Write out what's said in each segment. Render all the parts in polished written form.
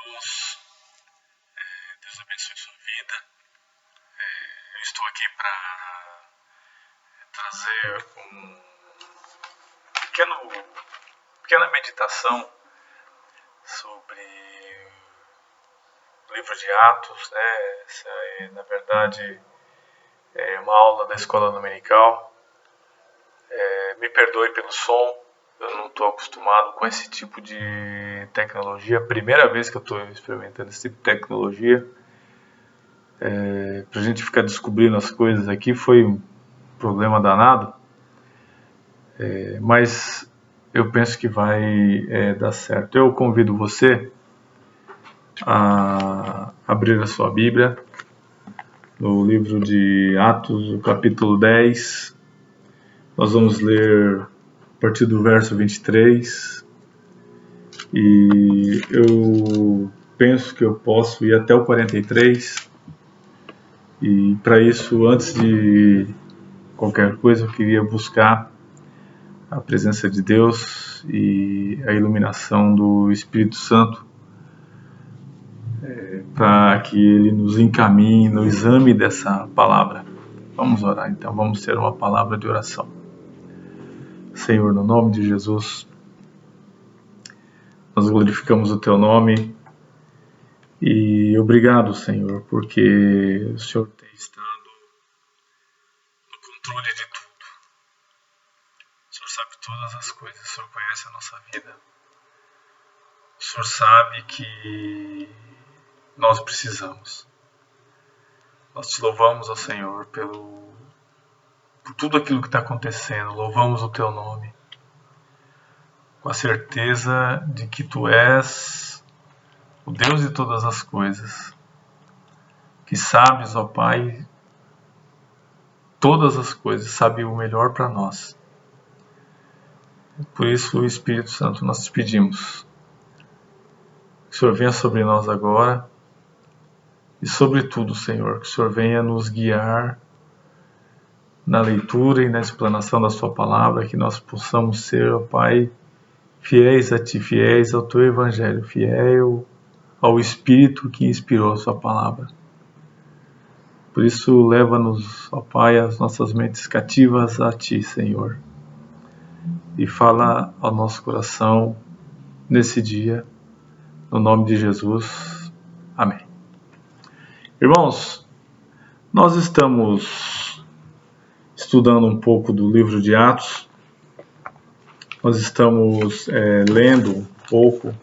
irmãos, Deus abençoe sua vida. Eu estou aqui para trazer uma pequena meditação sobre o livro de Atos, né? Essa é, na verdade, uma aula da escola dominical. Me perdoe pelo som, eu não estou acostumado com esse tipo de tecnologia. A primeira vez que eu estou experimentando esse tipo de tecnologia. Pra gente ficar descobrindo as coisas aqui foi um problema danado. Mas eu penso que vai dar certo. Eu convido você a abrir a sua Bíblia no livro de Atos, o capítulo 10. Nós vamos ler a partir do verso 23. E eu penso que eu posso ir até o 43. E para isso, antes de qualquer coisa, eu queria buscar a presença de Deus e a iluminação do Espírito Santo para que Ele nos encaminhe no exame dessa palavra. Vamos orar então, vamos ter uma palavra de oração. Senhor, no nome de Jesus, nós glorificamos o Teu nome e obrigado, Senhor, porque o Senhor tem estado no controle de tudo. O Senhor sabe todas as coisas, o Senhor conhece a nossa vida. O Senhor sabe que nós precisamos. Nós te louvamos, ó Senhor, por tudo aquilo que está acontecendo. Louvamos o Teu nome, com a certeza de que Tu és o Deus de todas as coisas, que sabes, ó Pai, todas as coisas, sabe o melhor para nós. Por isso, Espírito Santo, nós te pedimos que o Senhor venha sobre nós agora e, sobretudo, Senhor, que o Senhor venha nos guiar na leitura e na explanação da Sua palavra, que nós possamos ser, ó Pai, fiéis a Ti, fiéis ao Teu Evangelho, fiel ao Espírito que inspirou a Sua palavra. Por isso, leva-nos, ó Pai, as nossas mentes cativas a Ti, Senhor, e fala ao nosso coração nesse dia, no nome de Jesus. Amém. Irmãos, nós estamos estudando um pouco do livro de Atos. Nós estamos lendo um pouco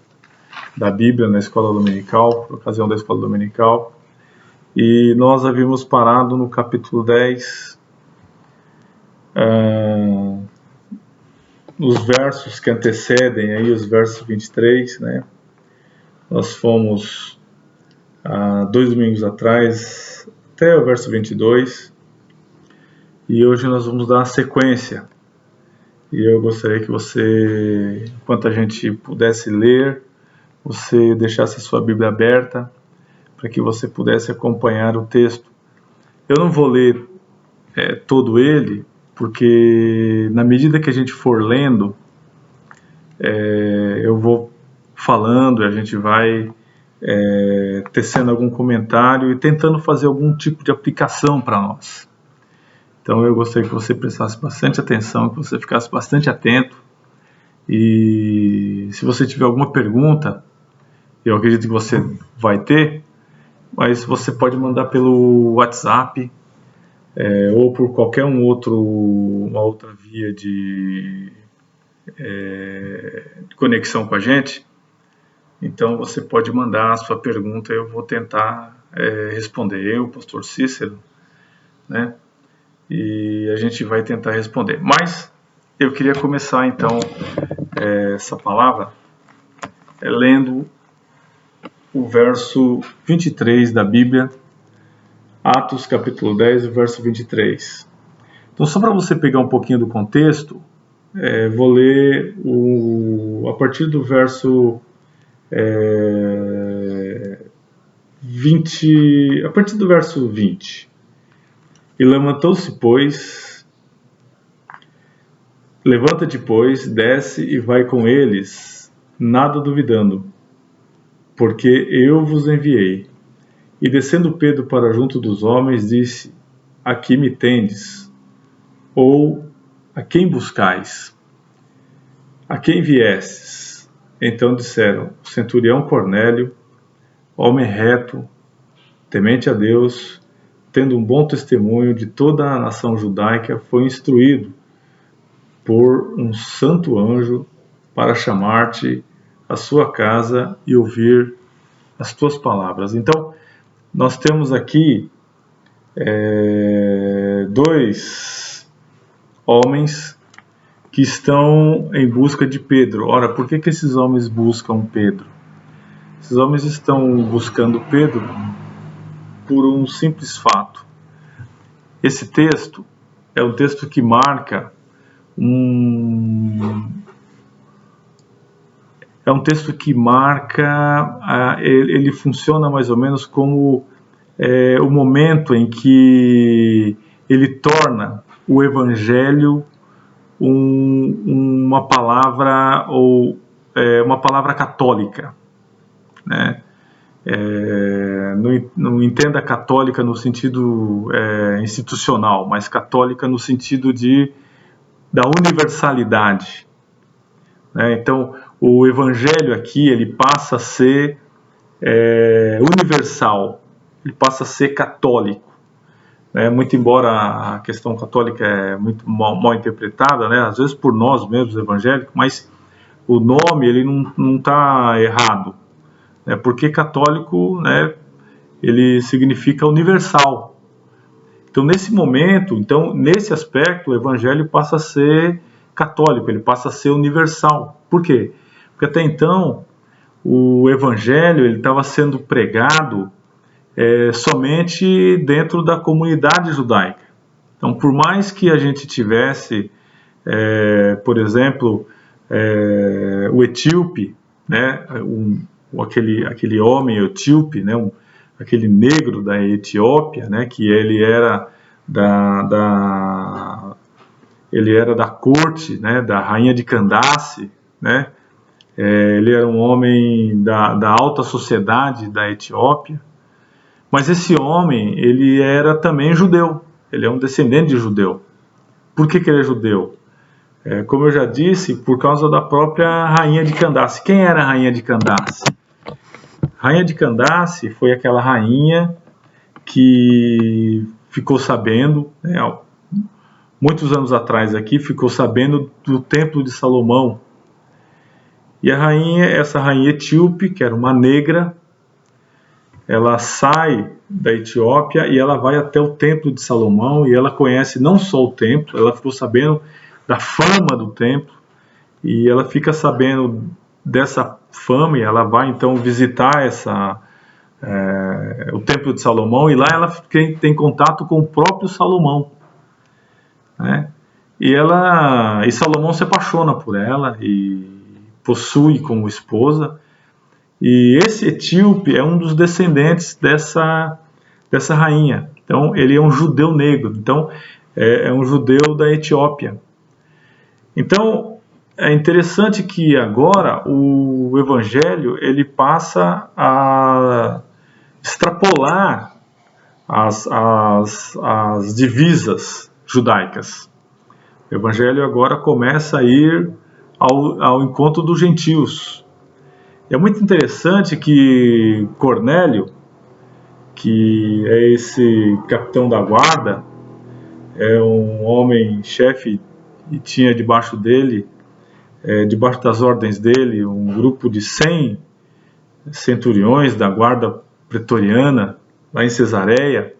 da Bíblia na escola dominical, por ocasião da escola dominical. E nós havíamos parado no capítulo 10, nos versos que antecedem aí, os versos 23, né? Nós fomos há 2 domingos atrás até o verso 22 e hoje nós vamos dar a sequência. E eu gostaria que você, enquanto a gente pudesse ler, você deixasse a sua Bíblia aberta para que você pudesse acompanhar o texto. Eu não vou ler todo ele, porque na medida que a gente for lendo, eu vou falando e a gente vai tecendo algum comentário e tentando fazer algum tipo de aplicação para nós. Então eu gostaria que você prestasse bastante atenção, que você ficasse bastante atento. E se você tiver alguma pergunta, eu acredito que você vai ter, mas você pode mandar pelo WhatsApp ou por qualquer uma outra via de conexão com a gente. Então você pode mandar a sua pergunta e eu vou tentar responder. Eu, pastor Cícero, né? E a gente vai tentar responder. Mas eu queria começar então essa palavra lendo o verso 23 da Bíblia, Atos capítulo 10, verso 23. Então, só para você pegar um pouquinho do contexto, vou ler a partir do verso 20, a partir do verso 20. E levanta-te, pois, desce e vai com eles, nada duvidando. porque eu vos enviei. E descendo Pedro para junto dos homens, disse: Aqui me tendes, ou a quem buscais? A quem viestes? Então disseram: o centurião Cornélio, homem reto, temente a Deus, tendo um bom testemunho de toda a nação judaica, foi instruído por um santo anjo para chamar-te à sua casa e ouvir as tuas palavras. Então, nós temos aqui dois homens que estão em busca de Pedro. Ora, por que esses homens buscam Pedro? Esses homens estão buscando Pedro por um simples fato. Esse texto é um texto que marca ele funciona mais ou menos como o momento em que ele torna o Evangelho uma palavra uma palavra católica, né? Não entenda católica no sentido institucional, mas católica no sentido da universalidade, né? Então, o Evangelho aqui ele passa a ser universal, ele passa a ser católico, né? Muito embora a questão católica é muito mal interpretada, né? Às vezes por nós mesmos evangélicos, mas o nome ele não está errado, né? Porque católico, né, ele significa universal. Então, nesse momento, nesse aspecto, o Evangelho passa a ser católico, ele passa a ser universal. Por quê? Porque até então o Evangelho ele estava sendo pregado somente dentro da comunidade judaica. Então, por mais que a gente tivesse, por exemplo, o etíope, né, aquele homem etíope, né, aquele negro da Etiópia, né, que ele era da corte, né, da rainha de Candace, né, ele era um homem da alta sociedade da Etiópia, mas esse homem ele era também judeu, ele é um descendente de judeu. Por que ele é judeu? Como eu já disse, por causa da própria rainha de Candace. Quem era a rainha de Candace? A rainha de Candace foi aquela rainha que ficou sabendo, né, muitos anos atrás aqui, ficou sabendo do Templo de Salomão. E essa rainha etíope, que era uma negra, ela sai da Etiópia e ela vai até o Templo de Salomão e ela conhece não só o templo, ela ficou sabendo da fama do templo e ela fica sabendo dessa fama e ela vai então visitar o Templo de Salomão e lá ela tem contato com o próprio Salomão, né? E Salomão se apaixona por ela e possui como esposa. E esse etíope é um dos descendentes dessa rainha. Então, ele é um judeu negro. Então, é um judeu da Etiópia. Então, é interessante que agora o Evangelho ele passa a extrapolar as divisas judaicas. O Evangelho agora começa a ir ao encontro dos gentios. É muito interessante que Cornélio, que é esse capitão da guarda, é um homem chefe e tinha debaixo dele, debaixo das ordens dele, um grupo de 100 centuriões da guarda pretoriana, lá em Cesareia.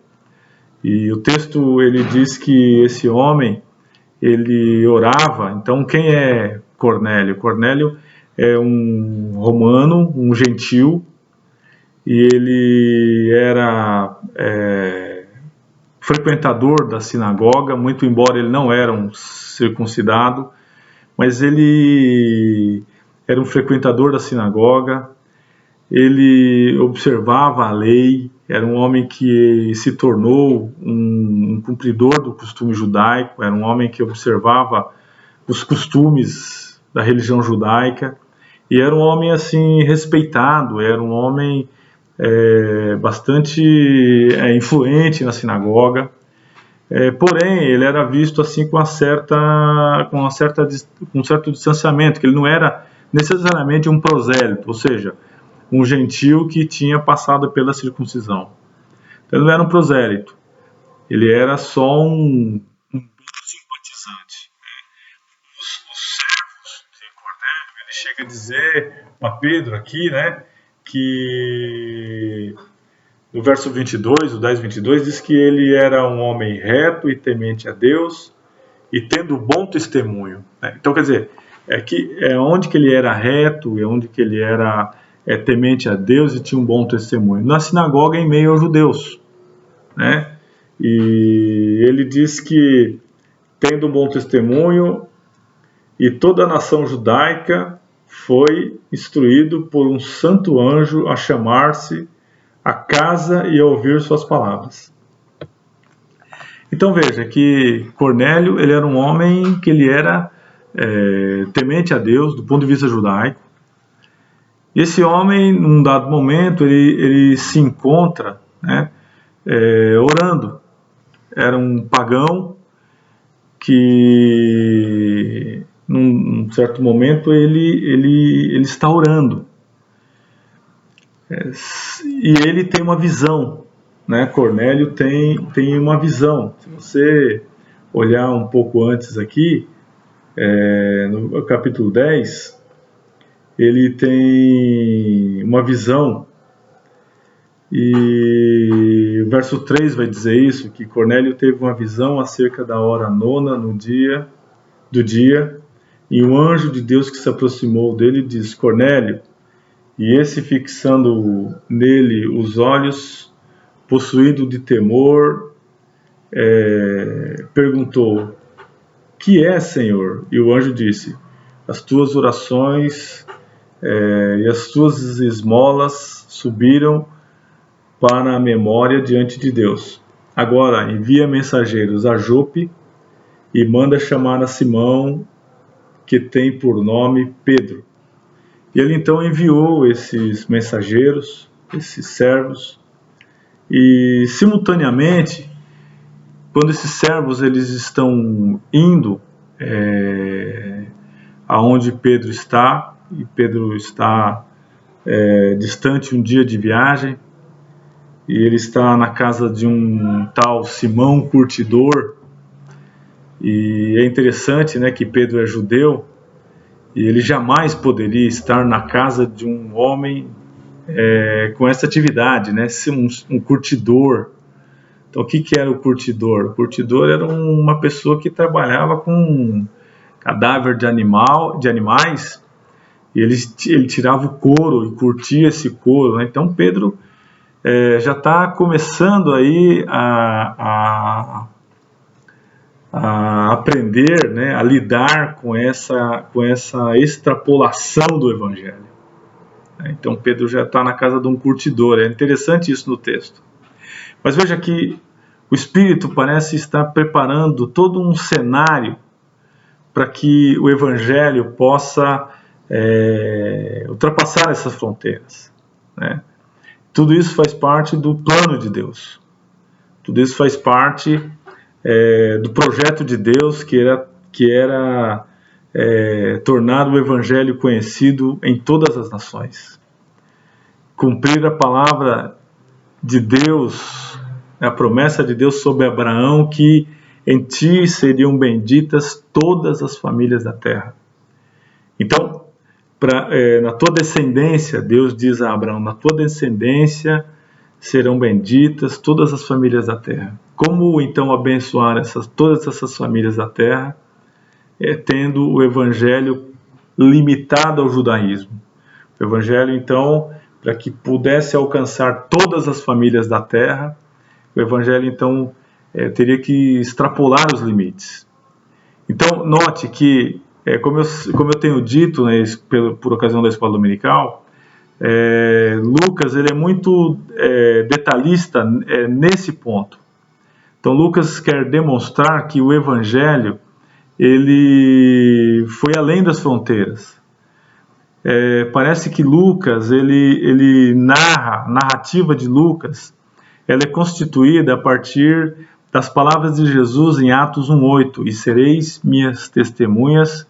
E o texto ele diz que esse homem, ele orava. Então, quem é Cornélio? Cornélio é um romano, um gentil, e ele era frequentador da sinagoga, muito embora ele não era um circuncidado, mas ele era um frequentador da sinagoga, ele observava a lei, era um homem que se tornou um cumpridor do costume judaico, era um homem que observava os costumes da religião judaica. E era um homem assim respeitado, era um homem bastante influente na sinagoga. Porém, ele era visto assim com um certo distanciamento, que ele não era necessariamente um prosélito, ou seja, um gentil que tinha passado pela circuncisão. Então, ele não era um prosélito, ele era só um simpatizante. Os servos de Cornélio, ele chega a dizer para Pedro aqui, né, que no verso 22, o 10:22, diz que ele era um homem reto e temente a Deus e tendo bom testemunho. Então, quer dizer, onde que ele era reto, é onde que ele era temente a Deus e tinha um bom testemunho. Na sinagoga, em meio aos judeus. Né? E ele diz que tendo um bom testemunho e toda a nação judaica foi instruído por um santo anjo a chamar-se a casa e a ouvir suas palavras. Então veja que Cornélio, ele era um homem que ele era temente a Deus do ponto de vista judaico. E esse homem, num dado momento, ele se encontra, né, orando. Era um pagão que, num certo momento, ele está orando. E ele tem uma visão, né? Cornélio tem uma visão. Se você olhar um pouco antes aqui, no capítulo 10, ele tem uma visão, e o verso 3 vai dizer isso, que Cornélio teve uma visão acerca da hora nona do dia, e um anjo de Deus que se aproximou dele diz: Cornélio. E esse, fixando nele os olhos, possuído de temor, perguntou: que é, Senhor? E o anjo disse: as tuas orações e as tuas esmolas subiram para a memória diante de Deus. Agora envia mensageiros a Jope e manda chamar a Simão, que tem por nome Pedro. E ele então enviou esses mensageiros, esses servos, e simultaneamente, quando esses servos eles estão indo aonde Pedro está, e Pedro está distante um dia de viagem, e ele está na casa de um tal Simão Curtidor, e é interessante, né, que Pedro é judeu, e ele jamais poderia estar na casa de um homem com essa atividade, né? Ser um curtidor. Então, o que era o curtidor? O curtidor era uma pessoa que trabalhava com cadáver de animais, e ele tirava o couro e curtia esse couro. Né? Então, Pedro já está começando aí a aprender, né, a lidar com essa extrapolação do Evangelho. Então Pedro já está na casa de um curtidor. É interessante isso no texto. Mas veja que o Espírito parece estar preparando todo um cenário para que o Evangelho possa ultrapassar essas fronteiras. Né? Tudo isso faz parte do plano de Deus. Tudo isso faz parte do projeto de Deus, que era tornar o Evangelho conhecido em todas as nações. Cumprir a palavra de Deus, a promessa de Deus sobre Abraão, que em ti seriam benditas todas as famílias da terra. Então, na tua descendência, Deus diz a Abraão, na tua descendência serão benditas todas as famílias da terra. Como então abençoar todas essas famílias da terra? Tendo o Evangelho limitado ao judaísmo. O Evangelho, então, para que pudesse alcançar todas as famílias da terra, o Evangelho, então, teria que extrapolar os limites. Então, note que, como eu tenho dito, né, por ocasião da escola dominical, Lucas ele é muito detalhista nesse ponto. Então Lucas quer demonstrar que o Evangelho ele foi além das fronteiras. parece que Lucas, ele narra, a narrativa de Lucas, ela é constituída a partir das palavras de Jesus em Atos 1:8, e sereis minhas testemunhas,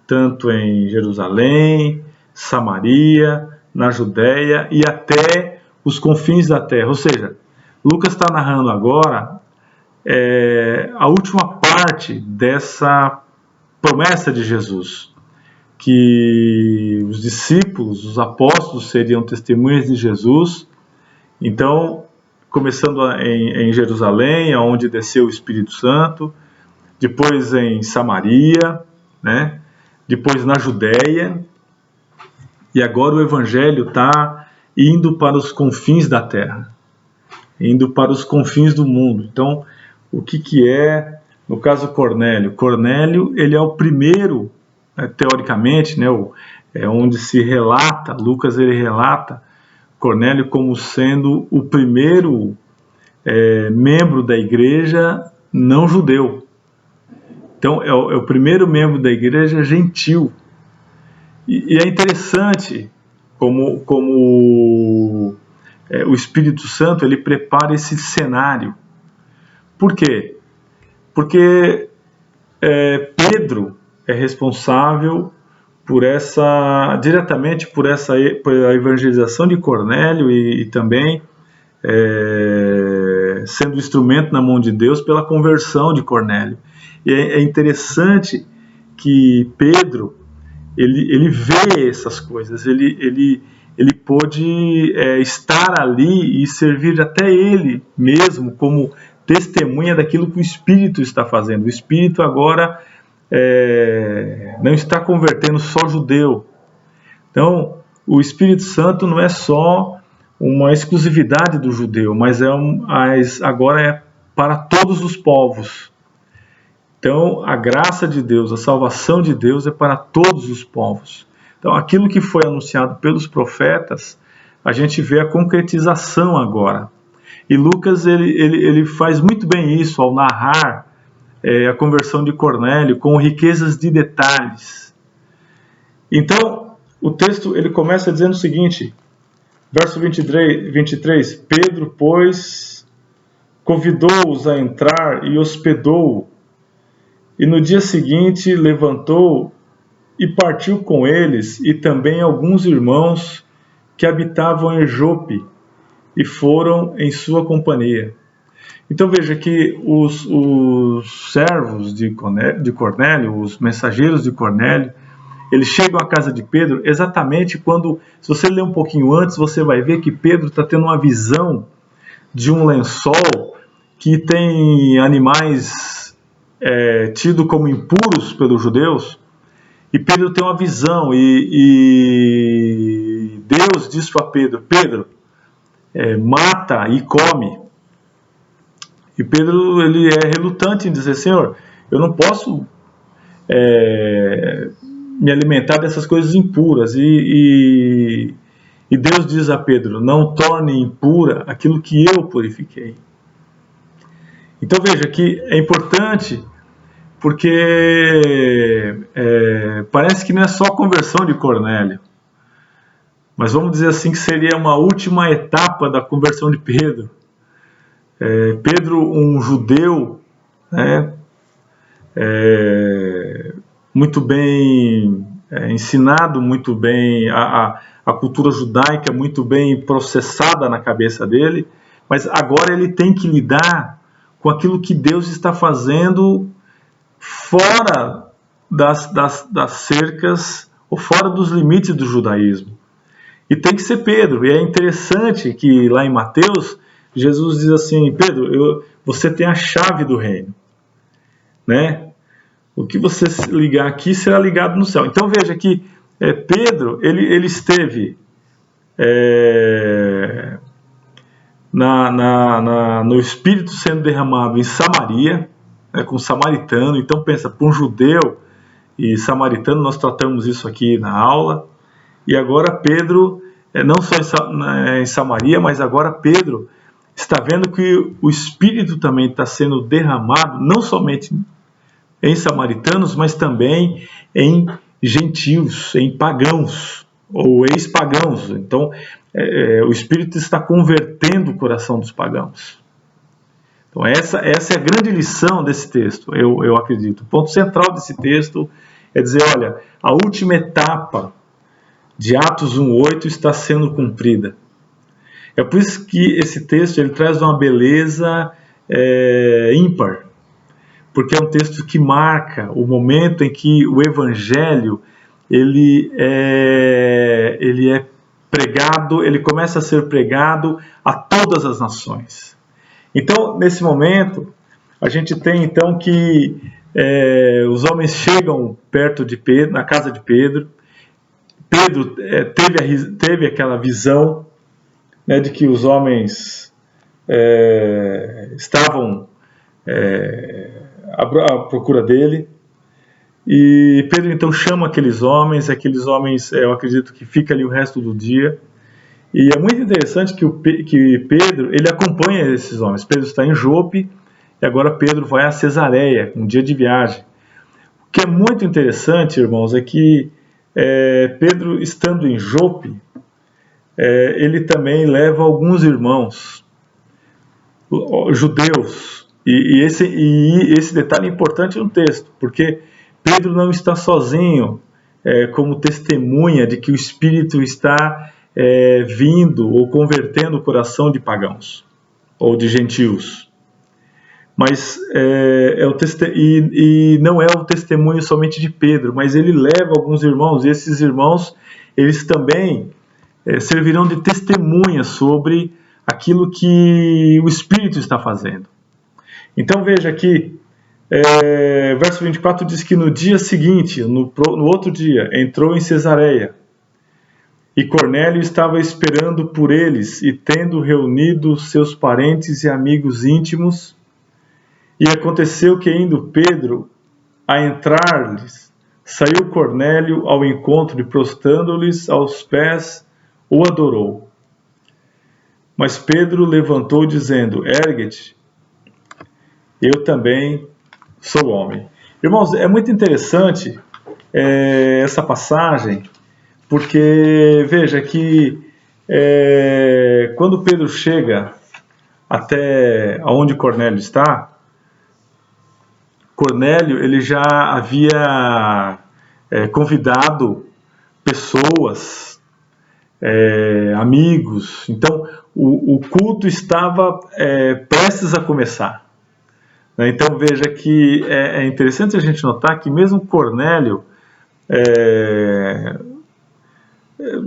tanto em Jerusalém, Samaria, na Judéia e até os confins da terra. Ou seja, Lucas está narrando agora a última parte dessa promessa de Jesus, que os discípulos, os apóstolos seriam testemunhas de Jesus. Então, começando em Jerusalém, onde desceu o Espírito Santo, depois em Samaria, né? Depois na Judéia, e agora o Evangelho está indo para os confins da terra, indo para os confins do mundo. Então, o que é, no caso Cornélio? Cornélio, ele é o primeiro, teoricamente, né, onde se relata, Lucas ele relata Cornélio como sendo o primeiro membro da igreja não judeu. Então, é o primeiro membro da igreja gentil. E é interessante como o Espírito Santo ele prepara esse cenário. Por quê? Porque Pedro é responsável diretamente por a evangelização de Cornélio e também sendo instrumento na mão de Deus pela conversão de Cornélio. E é interessante que Pedro ele vê essas coisas, ele pôde estar ali e servir até ele mesmo como testemunha daquilo que o Espírito está fazendo. O Espírito agora não está convertendo só judeu. Então, o Espírito Santo não é só uma exclusividade do judeu, mas agora é para todos os povos. Então, a graça de Deus, a salvação de Deus é para todos os povos. Então, aquilo que foi anunciado pelos profetas, a gente vê a concretização agora. E Lucas ele faz muito bem isso ao narrar a conversão de Cornélio com riquezas de detalhes. Então, o texto ele começa dizendo o seguinte, verso 23, Pedro, pois, convidou-os a entrar e hospedou-o, e no dia seguinte levantou e partiu com eles e também alguns irmãos que habitavam em Jope e foram em sua companhia. Então veja que os servos de Cornélio, os mensageiros de Cornélio, eles chegam à casa de Pedro exatamente quando, se você ler um pouquinho antes, você vai ver que Pedro está tendo uma visão de um lençol que tem animais tidos como impuros pelos judeus, e Pedro tem uma visão, e Deus diz para Pedro, mata e come. E Pedro ele é relutante em dizer, Senhor, eu não posso me alimentar dessas coisas impuras. E Deus diz a Pedro, não torne impura aquilo que eu purifiquei. Então veja que é importante, porque parece que não é só a conversão de Cornélio, mas vamos dizer assim que seria uma última etapa da conversão de Pedro. Pedro, um judeu, né, muito bem ensinado, muito bem, a cultura judaica muito bem processada na cabeça dele, mas agora ele tem que lidar com aquilo que Deus está fazendo fora das cercas ou fora dos limites do judaísmo. E tem que ser Pedro. E é interessante que lá em Mateus, Jesus diz assim, Pedro, você tem a chave do reino, né? O que você ligar aqui será ligado no céu. Então veja que Pedro, ele esteve no Espírito sendo derramado em Samaria, com o samaritano. Então pensa, para um judeu e samaritano, nós tratamos isso aqui na aula. E agora Pedro, não só em Samaria, mas agora Pedro está vendo que o Espírito também está sendo derramado, não somente em samaritanos, mas também em gentios, em pagãos. ou ex-pagãos. Então, o Espírito está convertendo o coração dos pagãos. Então, essa é a grande lição desse texto, eu acredito. O ponto central desse texto é dizer, olha, a última etapa de Atos 1:8 está sendo cumprida. É por isso que esse texto ele traz uma beleza ímpar, porque é um texto que marca o momento em que o Evangelho ele é pregado, ele começa a ser pregado a todas as nações. Então, nesse momento, a gente tem então que os homens chegam perto de Pedro, na casa de Pedro. Pedro teve aquela visão, né, de que os homens estavam à procura dele. E Pedro então chama aqueles homens, eu acredito que fica ali o resto do dia. E é muito interessante que Pedro, ele acompanha esses homens. Pedro está em Jope e agora Pedro vai a Cesareia, um dia de viagem. O que é muito interessante, irmãos, é que Pedro, estando em Jope, ele também leva alguns irmãos judeus. E esse detalhe é importante no texto, porque Pedro não está sozinho como testemunha de que o Espírito está vindo ou convertendo o coração de pagãos ou de gentios. Mas não é o testemunho somente de Pedro, mas ele leva alguns irmãos, e esses irmãos eles também servirão de testemunha sobre aquilo que o Espírito está fazendo. Então veja aqui, verso 24 diz que no dia seguinte, no outro dia, entrou em Cesareia. E Cornélio estava esperando por eles, e tendo reunido seus parentes e amigos íntimos, e aconteceu que, indo Pedro a entrar-lhes, saiu Cornélio ao encontro e, prostrando-lhes aos pés, o adorou. Mas Pedro levantou, dizendo, ergue-te, eu também sou homem. Irmãos, é muito interessante essa passagem, porque veja que quando Pedro chega até onde Cornélio está, Cornélio ele já havia convidado pessoas, amigos. Então o culto estava prestes a começar. Então veja que é interessante a gente notar que mesmo Cornélio,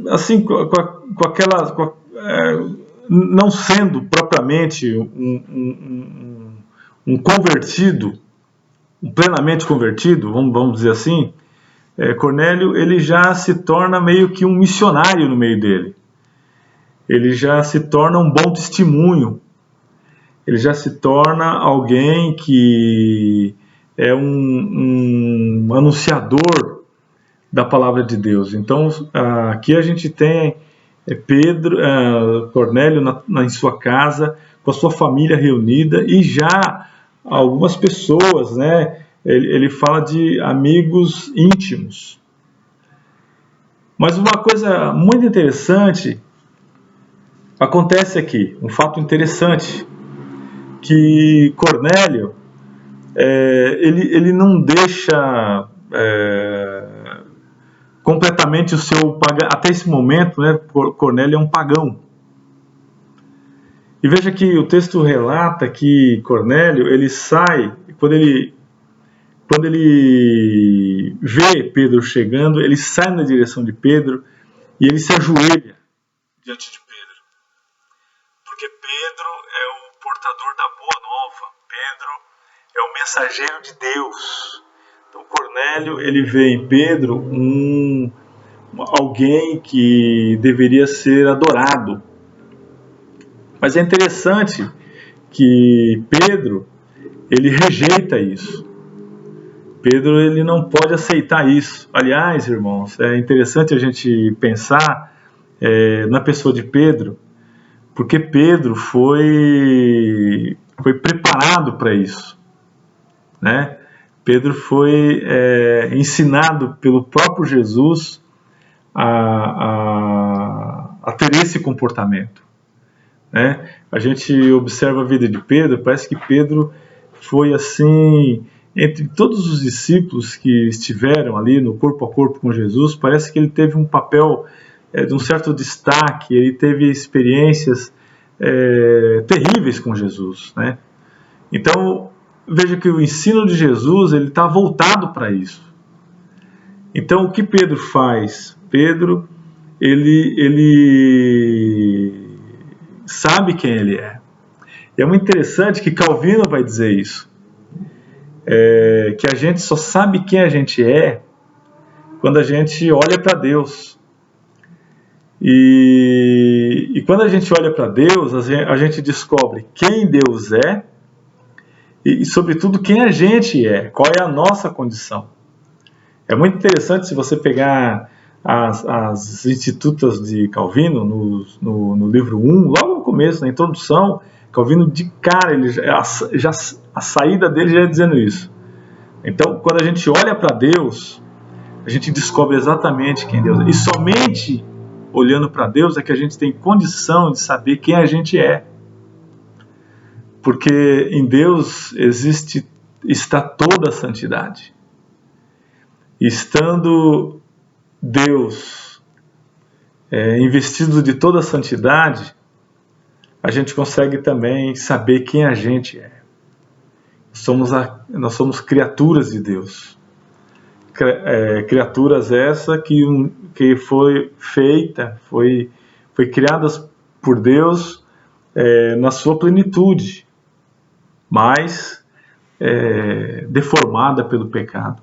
assim, não sendo propriamente um convertido, um plenamente convertido, vamos dizer assim, Cornélio ele já se torna meio que um missionário no meio dele. Ele já se torna um bom testemunho. Ele já se torna alguém que é um anunciador da palavra de Deus. Então, aqui a gente tem Cornélio em sua casa, com a sua família reunida, e já algumas pessoas, né? Ele fala de amigos íntimos. Mas uma coisa muito interessante acontece aqui, um fato interessante, que Cornélio, ele não deixa completamente o seu pagão. Até esse momento, né, Cornélio é um pagão. E veja que o texto relata que Cornélio, ele sai, quando ele vê Pedro chegando, ele sai na direção de Pedro e ele se ajoelha diante de Pedro. Porque Pedro é o portador da boa nova. Pedro é o mensageiro de Deus. Então Cornélio, ele vê em Pedro alguém que deveria ser adorado. Mas é interessante que Pedro, ele rejeita isso. Pedro, ele não pode aceitar isso. Aliás, irmãos, é interessante a gente pensar na pessoa de Pedro, porque Pedro foi preparado para isso, né? Pedro foi ensinado pelo próprio Jesus a ter esse comportamento, né? A gente observa a vida de Pedro, parece que Pedro foi assim, entre todos os discípulos que estiveram ali no corpo a corpo com Jesus, parece que ele teve um papel de um certo destaque, ele teve experiências terríveis com Jesus, né? Então, veja que o ensino de Jesus ele está voltado para isso. Então, o que Pedro faz? Pedro, ele sabe quem ele é. E é muito interessante que Calvino vai dizer isso. Que a gente só sabe quem a gente é quando a gente olha para Deus. E quando a gente olha para Deus, a gente descobre quem Deus é e, sobretudo, quem a gente é, qual é a nossa condição. É muito interessante se você pegar as Institutas de Calvino, no livro 1, logo no começo, na introdução, Calvino de cara, a saída dele já é dizendo isso. Então, quando a gente olha para Deus, a gente descobre exatamente quem Deus é. E somente olhando para Deus é que a gente tem condição de saber quem a gente é. Porque em Deus está toda a santidade. E estando Deus investido de toda a santidade, a gente consegue também saber quem a gente é. Nós somos criaturas de Deus. Criaturas essa que foi criadas por Deus na sua plenitude, mas deformada pelo pecado,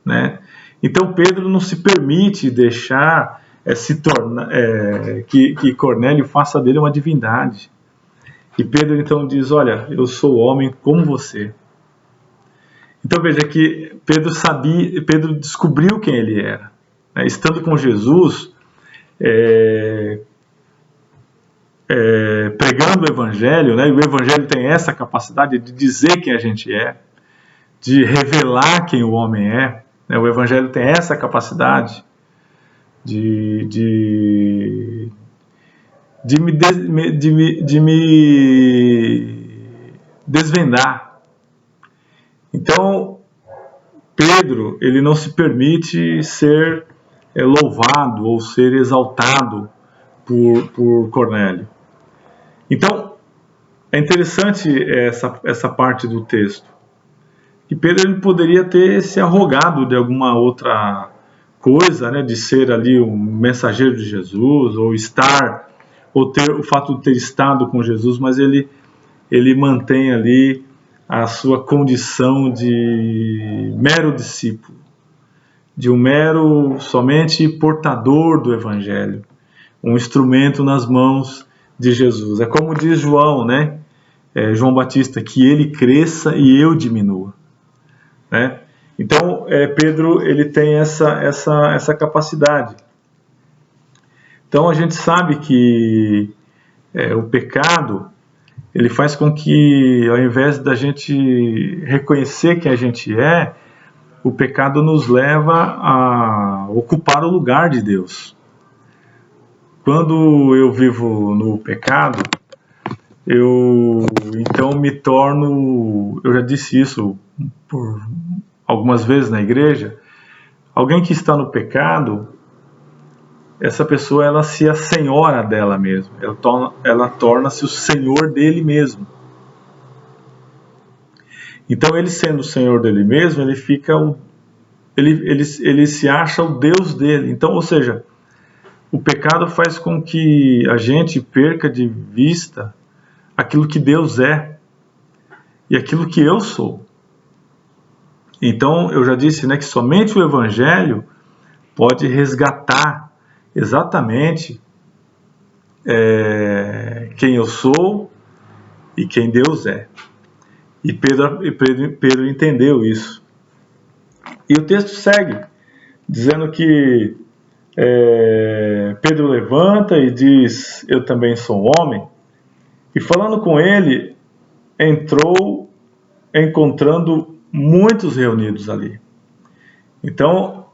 né? Então Pedro não se permite deixar que Cornélio faça dele uma divindade. E Pedro então diz: olha, eu sou homem como você. Então veja que Pedro descobriu quem ele era, né? Estando com Jesus, pregando o Evangelho, né? E o Evangelho tem essa capacidade de dizer quem a gente é, de revelar quem o homem é, né? O Evangelho tem essa capacidade de me desvendar. Então, Pedro, ele não se permite ser louvado ou ser exaltado por Cornélio. Então, é interessante essa parte do texto. Que Pedro ele poderia ter se arrogado de alguma outra coisa, né, de ser ali um mensageiro de Jesus, ou ter o fato de ter estado com Jesus, mas ele mantém ali a sua condição de mero discípulo, de um mero somente portador do Evangelho, um instrumento nas mãos de Jesus. É como diz João, né? João Batista, que ele cresça e eu diminua, né? Então, Pedro ele tem essa capacidade. Então, a gente sabe que o pecado ele faz com que, ao invés da gente reconhecer quem a gente é, o pecado nos leva a ocupar o lugar de Deus. Quando eu vivo no pecado, eu então me torno, eu já disse isso por algumas vezes na igreja, alguém que está no pecado, essa pessoa ela se assenhora dela mesma, ela torna-se o senhor dele mesmo. Então ele sendo o senhor dele mesmo, ele fica ele se acha o Deus dele. Então, ou seja, o pecado faz com que a gente perca de vista aquilo que Deus é e aquilo que eu sou. Então, eu já disse, né, que somente o Evangelho pode resgatar exatamente quem eu sou e quem Deus é. E Pedro entendeu isso. E o texto segue, dizendo que Pedro levanta e diz: eu também sou um homem. E falando com ele, entrou encontrando muitos reunidos ali. Então,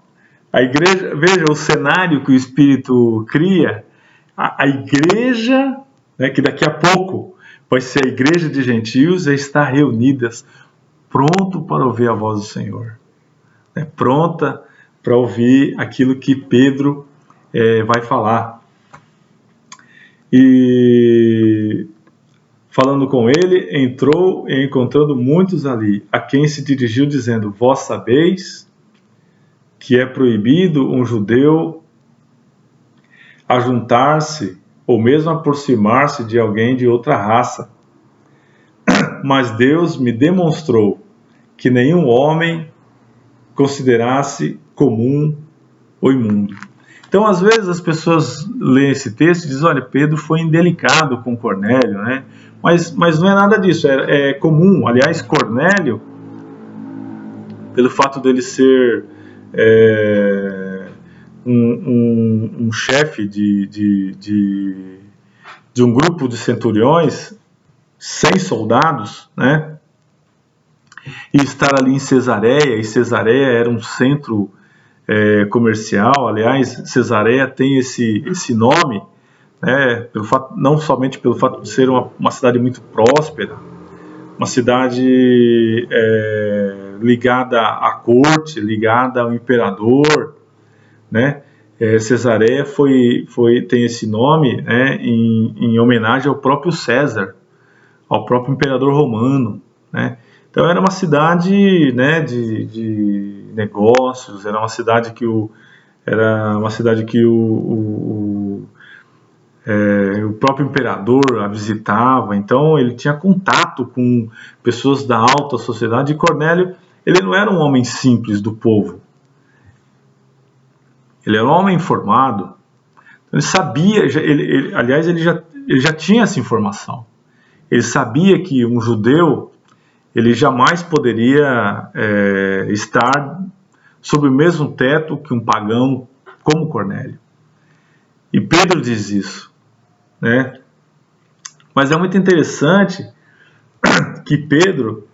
A igreja, veja o cenário que o Espírito cria. A igreja, né, que daqui a pouco vai ser a igreja de gentios, está reunidas, pronto para ouvir a voz do Senhor, né, pronta para ouvir aquilo que Pedro vai falar. E falando com ele, entrou e encontrando muitos ali, a quem se dirigiu dizendo: vós sabeis que é proibido um judeu ajuntar-se ou mesmo aproximar-se de alguém de outra raça. Mas Deus me demonstrou que nenhum homem considerasse comum ou imundo. Então, às vezes, as pessoas leem esse texto e dizem: olha, Pedro foi indelicado com Cornélio, né? Mas não é nada disso, é comum. Aliás, Cornélio, pelo fato dele ser um chefe de um grupo de centuriões, 100 soldados, né? E estar ali em Cesareia, e Cesareia era um centro comercial. Aliás, Cesareia tem esse nome, né, pelo fato, não somente pelo fato de ser uma cidade muito próspera, uma cidade ligada à corte, ligada ao imperador, né? Cesareia tem esse nome, né, em homenagem ao próprio César, ao próprio imperador romano, né? Então era uma cidade, né, de negócios, era uma cidade que o próprio imperador a visitava. Então ele tinha contato com pessoas da alta sociedade. E Cornélio, ele não era um homem simples do povo, ele era um homem informado. Ele sabia, aliás, ele já tinha essa informação. Ele sabia que um judeu, ele jamais poderia estar sob o mesmo teto que um pagão como Cornélio. E Pedro diz isso, né? Mas é muito interessante que Pedro,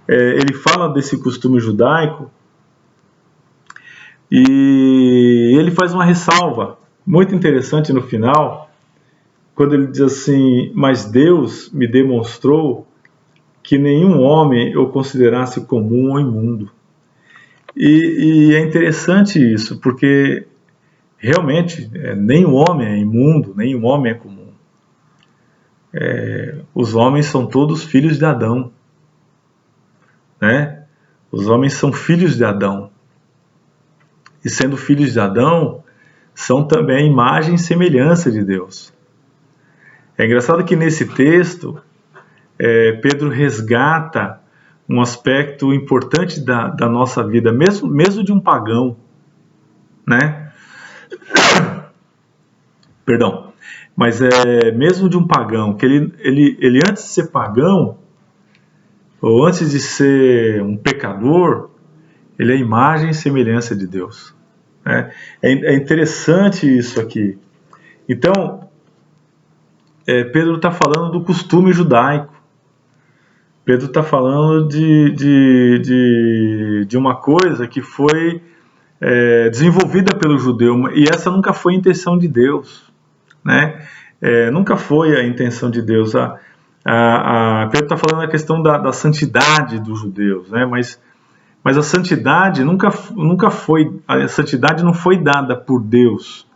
ele fala desse costume judaico e ele faz uma ressalva muito interessante no final, quando ele diz assim: mas Deus me demonstrou que nenhum homem eu considerasse comum ou imundo. E é interessante isso, porque realmente nenhum homem é imundo, nenhum homem é comum. Os homens são todos filhos de Adão, né? Os homens são filhos de Adão. E sendo filhos de Adão, são também a imagem e semelhança de Deus. É engraçado que nesse texto, Pedro resgata um aspecto importante da nossa vida, mesmo de um pagão, né? Perdão. Mas mesmo de um pagão, que ele antes de ser pagão, ou antes de ser um pecador, ele é a imagem e semelhança de Deus, né? É interessante isso aqui. Então, Pedro está falando do costume judaico. Pedro está falando de uma coisa que foi desenvolvida pelo judeu, e essa nunca foi a intenção de Deus, né? Nunca foi a intenção de Deus. Pedro está falando da questão da santidade dos judeus, né? Mas a santidade nunca foi, a santidade não foi dada por Deus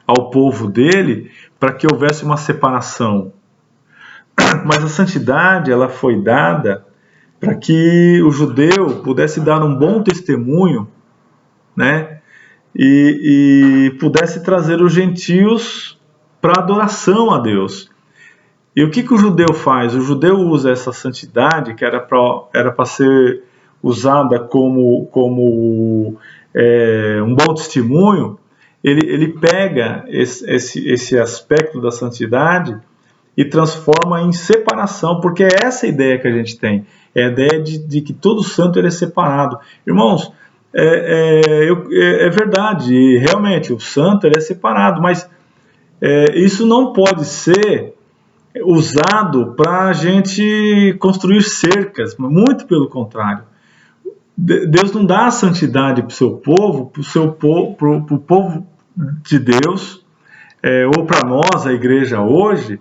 ao povo dele para que houvesse uma separação. Mas a santidade, ela foi dada para que o judeu pudesse dar um bom testemunho, né? E pudesse trazer os gentios para adoração a Deus. E o que o judeu faz? O judeu usa essa santidade, que era para ser usada como um bom testemunho. Ele pega esse aspecto da santidade e transforma em separação, porque é essa a ideia que a gente tem. É a ideia de que todo santo ele é separado. Irmãos, é verdade, realmente, o santo ele é separado, mas isso não pode ser usado para a gente construir cercas, muito pelo contrário. Deus não dá a santidade para o seu povo, para o povo de Deus, ou para nós, a igreja hoje,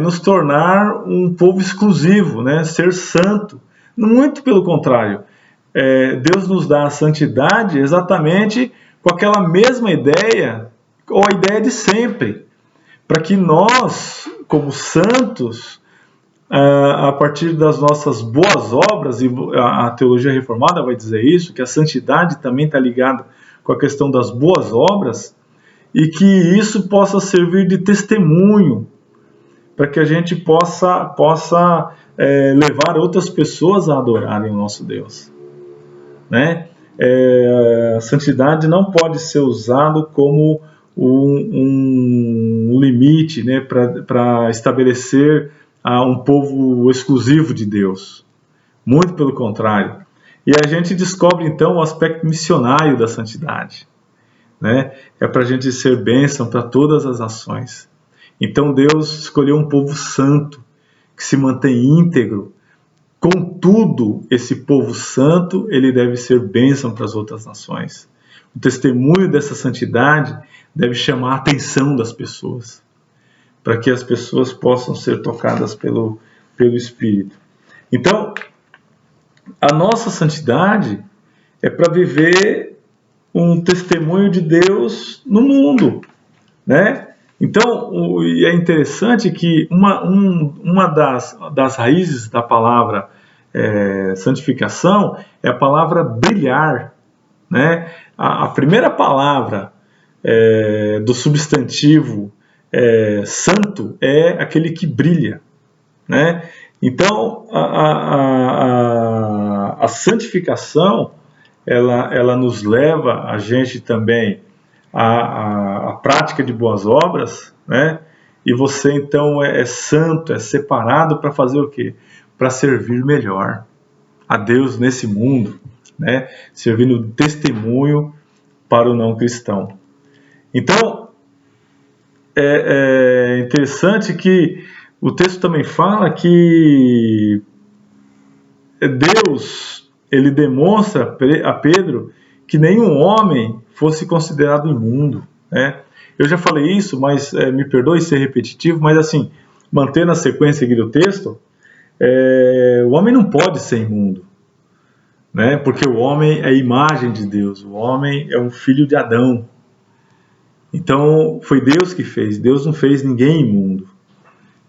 nos tornar um povo exclusivo, né? Ser santo. Muito pelo contrário. Deus nos dá a santidade exatamente com aquela mesma ideia, ou a ideia de sempre, para que nós, como santos, a partir das nossas boas obras, e a teologia reformada vai dizer isso, que a santidade também está ligada com a questão das boas obras, e que isso possa servir de testemunho, para que a gente possa levar outras pessoas a adorarem o nosso Deus. Né? A santidade não pode ser usado como um limite, né, para estabelecer um povo exclusivo de Deus. Muito pelo contrário. E a gente descobre então o aspecto missionário da santidade. Né? É para a gente ser bênção para todas as nações. Então Deus escolheu um povo santo, que se mantém íntegro. Contudo, esse povo santo, ele deve ser bênção para as outras nações. O testemunho dessa santidade deve chamar a atenção das pessoas, para que as pessoas possam ser tocadas pelo Espírito. Então, a nossa santidade é para viver um testemunho de Deus no mundo, né? Então, é interessante que uma das raízes da palavra santificação é a palavra brilhar, né? A primeira palavra do substantivo santo é aquele que brilha, né? Então, a santificação, ela nos leva a gente também a prática de boas obras, né? E você então é santo, é separado para fazer o quê? Para servir melhor a Deus nesse mundo, né? Servindo testemunho para o não cristão. Então, é interessante que o texto também fala que Deus, ele demonstra a Pedro que nenhum homem fosse considerado imundo, né? Eu já falei isso, mas me perdoe ser repetitivo, mas assim, mantendo a sequência aqui do texto, o homem não pode ser imundo, né? Porque o homem é a imagem de Deus, o homem é um filho de Adão. Então, foi Deus que fez, Deus não fez ninguém imundo,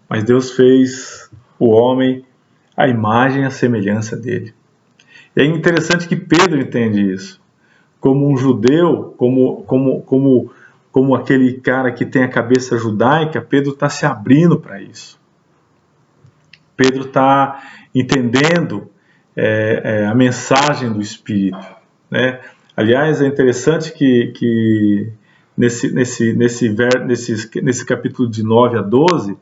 mas Deus fez o homem à imagem e à semelhança dele. E é interessante que Pedro entende isso. Como um judeu, como aquele cara que tem a cabeça judaica, Pedro está se abrindo para isso. Pedro está entendendo a mensagem do Espírito, né? Aliás, é interessante que nesse capítulo de 9 a 12,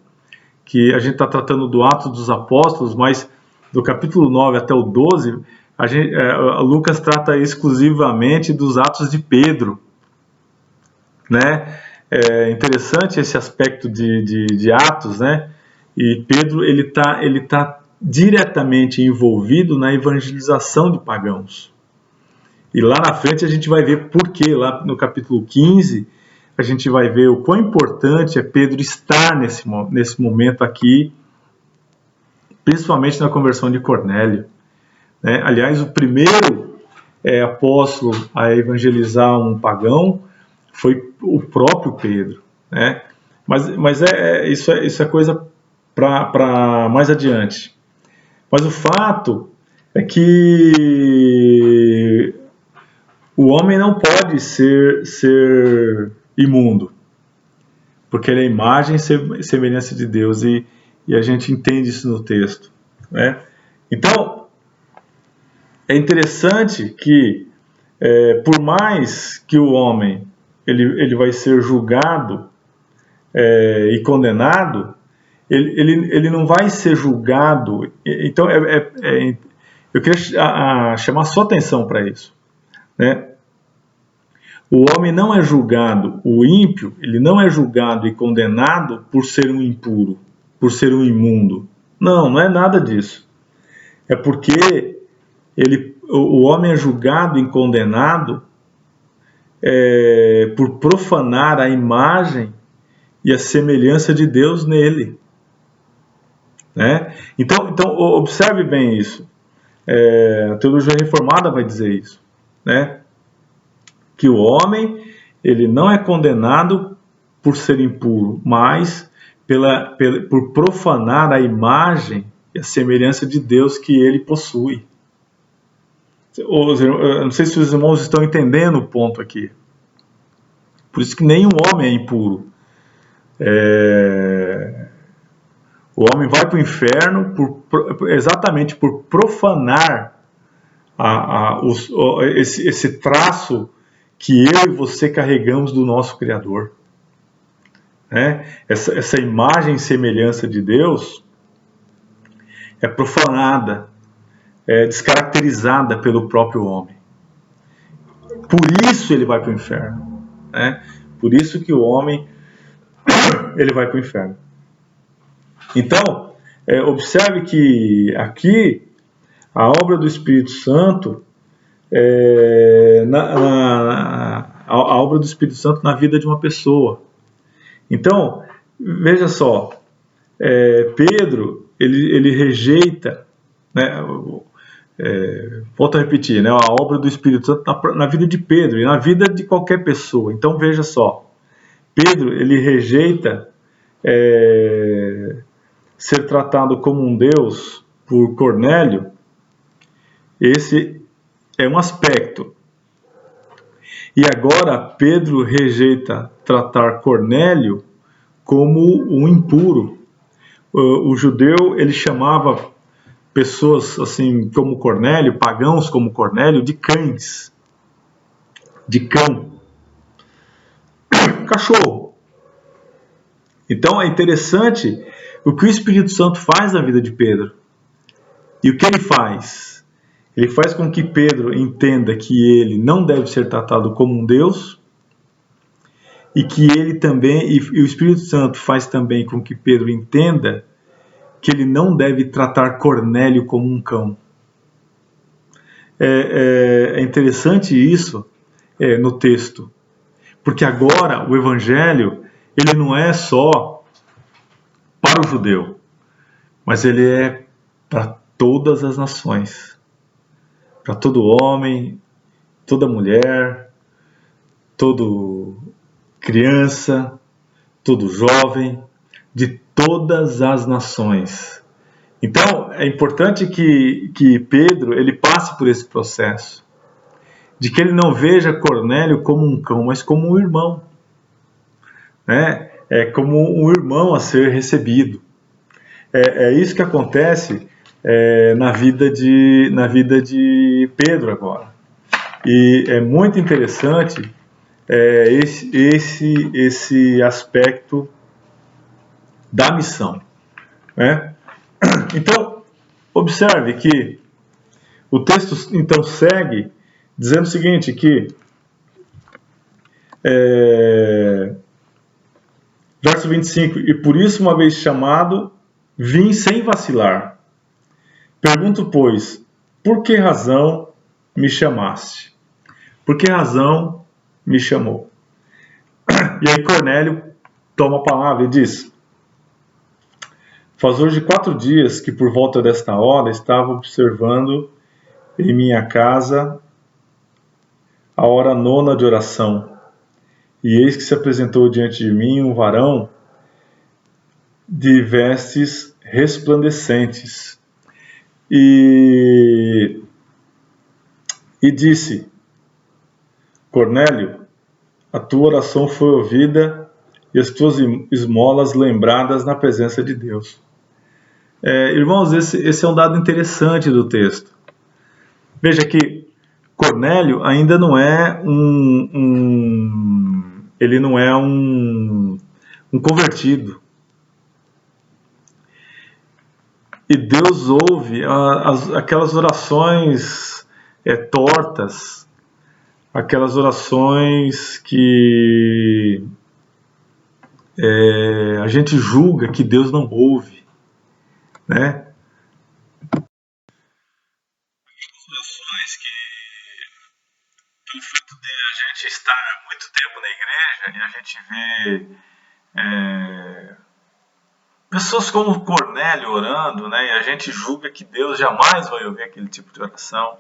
que a gente está tratando do Atos dos Apóstolos, mas do capítulo 9 até o 12, Lucas trata exclusivamente dos Atos de Pedro, né? É interessante esse aspecto de Atos, né? E Pedro ele tá diretamente envolvido na evangelização de pagãos. E lá na frente a gente vai ver por quê. Lá no capítulo 15 a gente vai ver o quão importante é Pedro estar nesse momento aqui, principalmente na conversão de Cornélio. Né? Aliás, o primeiro apóstolo a evangelizar um pagão foi o próprio Pedro. Né? Mas isso é coisa para mais adiante. Mas o fato é que o homem não pode ser imundo, porque ele é imagem e semelhança de Deus, e a gente entende isso no texto. Né? Então, é interessante que, por mais que o homem ele vai ser julgado e condenado, ele não vai ser julgado. Então, eu queria chamar sua atenção para isso. Né? O homem não é julgado, o ímpio, ele não é julgado e condenado por ser um impuro, por ser um imundo. Não é nada disso. É porque o homem é julgado e condenado por profanar a imagem e a semelhança de Deus nele. Né? Então, observe bem isso. A teologia reformada vai dizer isso. Né? Que o homem ele não é condenado por ser impuro, mas por profanar a imagem e a semelhança de Deus que ele possui. Eu não sei se os irmãos estão entendendo o ponto aqui. Por isso que nenhum homem é impuro. O homem vai para o inferno exatamente por profanar esse traço que eu e você carregamos do nosso Criador. Né? Essa imagem e semelhança de Deus é profanada, é descaracterizada pelo próprio homem. Por isso ele vai para o inferno. Né? Por isso que o homem ele vai para o inferno. Então, observe que aqui a obra do Espírito Santo, a obra do Espírito Santo na vida de uma pessoa. Então, veja só, Pedro, ele rejeita, né, volto a repetir, né, a obra do Espírito Santo na vida de Pedro e na vida de qualquer pessoa. Então, veja só, Pedro, ele rejeita ser tratado como um Deus por Cornélio. Esse é um aspecto. E agora Pedro rejeita tratar Cornélio como um impuro. O judeu ele chamava pessoas assim como Cornélio, pagãos como Cornélio, de cães, de cão, cachorro. Então é interessante o que o Espírito Santo faz na vida de Pedro. E o que ele faz? Ele faz com que Pedro entenda que ele não deve ser tratado como um Deus, e que ele também, e o Espírito Santo faz também com que Pedro entenda que ele não deve tratar Cornélio como um cão. É interessante isso no texto, porque agora o Evangelho ele não é só para o judeu, mas ele é para todas as nações, para todo homem, toda mulher, todo criança, todo jovem, de todas as nações. Então, é importante que Pedro ele passe por esse processo, de que ele não veja Cornélio como um cão, mas como um irmão. Né? É como um irmão a ser recebido. É isso que acontece na vida de Pedro agora. E é muito interessante esse aspecto da missão. Né? Então, observe que o texto então segue dizendo o seguinte, que verso 25, e por isso uma vez chamado, vim sem vacilar. Pergunto, pois, por que razão me chamaste? Por que razão me chamou? E aí Cornélio toma a palavra e diz, faz hoje 4 dias que por volta desta hora estava observando em minha casa a hora 9ª de oração. E eis que se apresentou diante de mim um varão de vestes resplandecentes. E disse, Cornélio, a tua oração foi ouvida e as tuas esmolas lembradas na presença de Deus. Irmãos, esse é um dado interessante do texto. Veja que Cornélio ainda não é ele não é um convertido. E Deus ouve aquelas orações tortas, aquelas orações que a gente julga que Deus não ouve, né? Orações mas que pelo fato de a gente estar muito tempo na igreja e a gente vê pessoas como Cornélio orando, né, e a gente julga que Deus jamais vai ouvir aquele tipo de oração.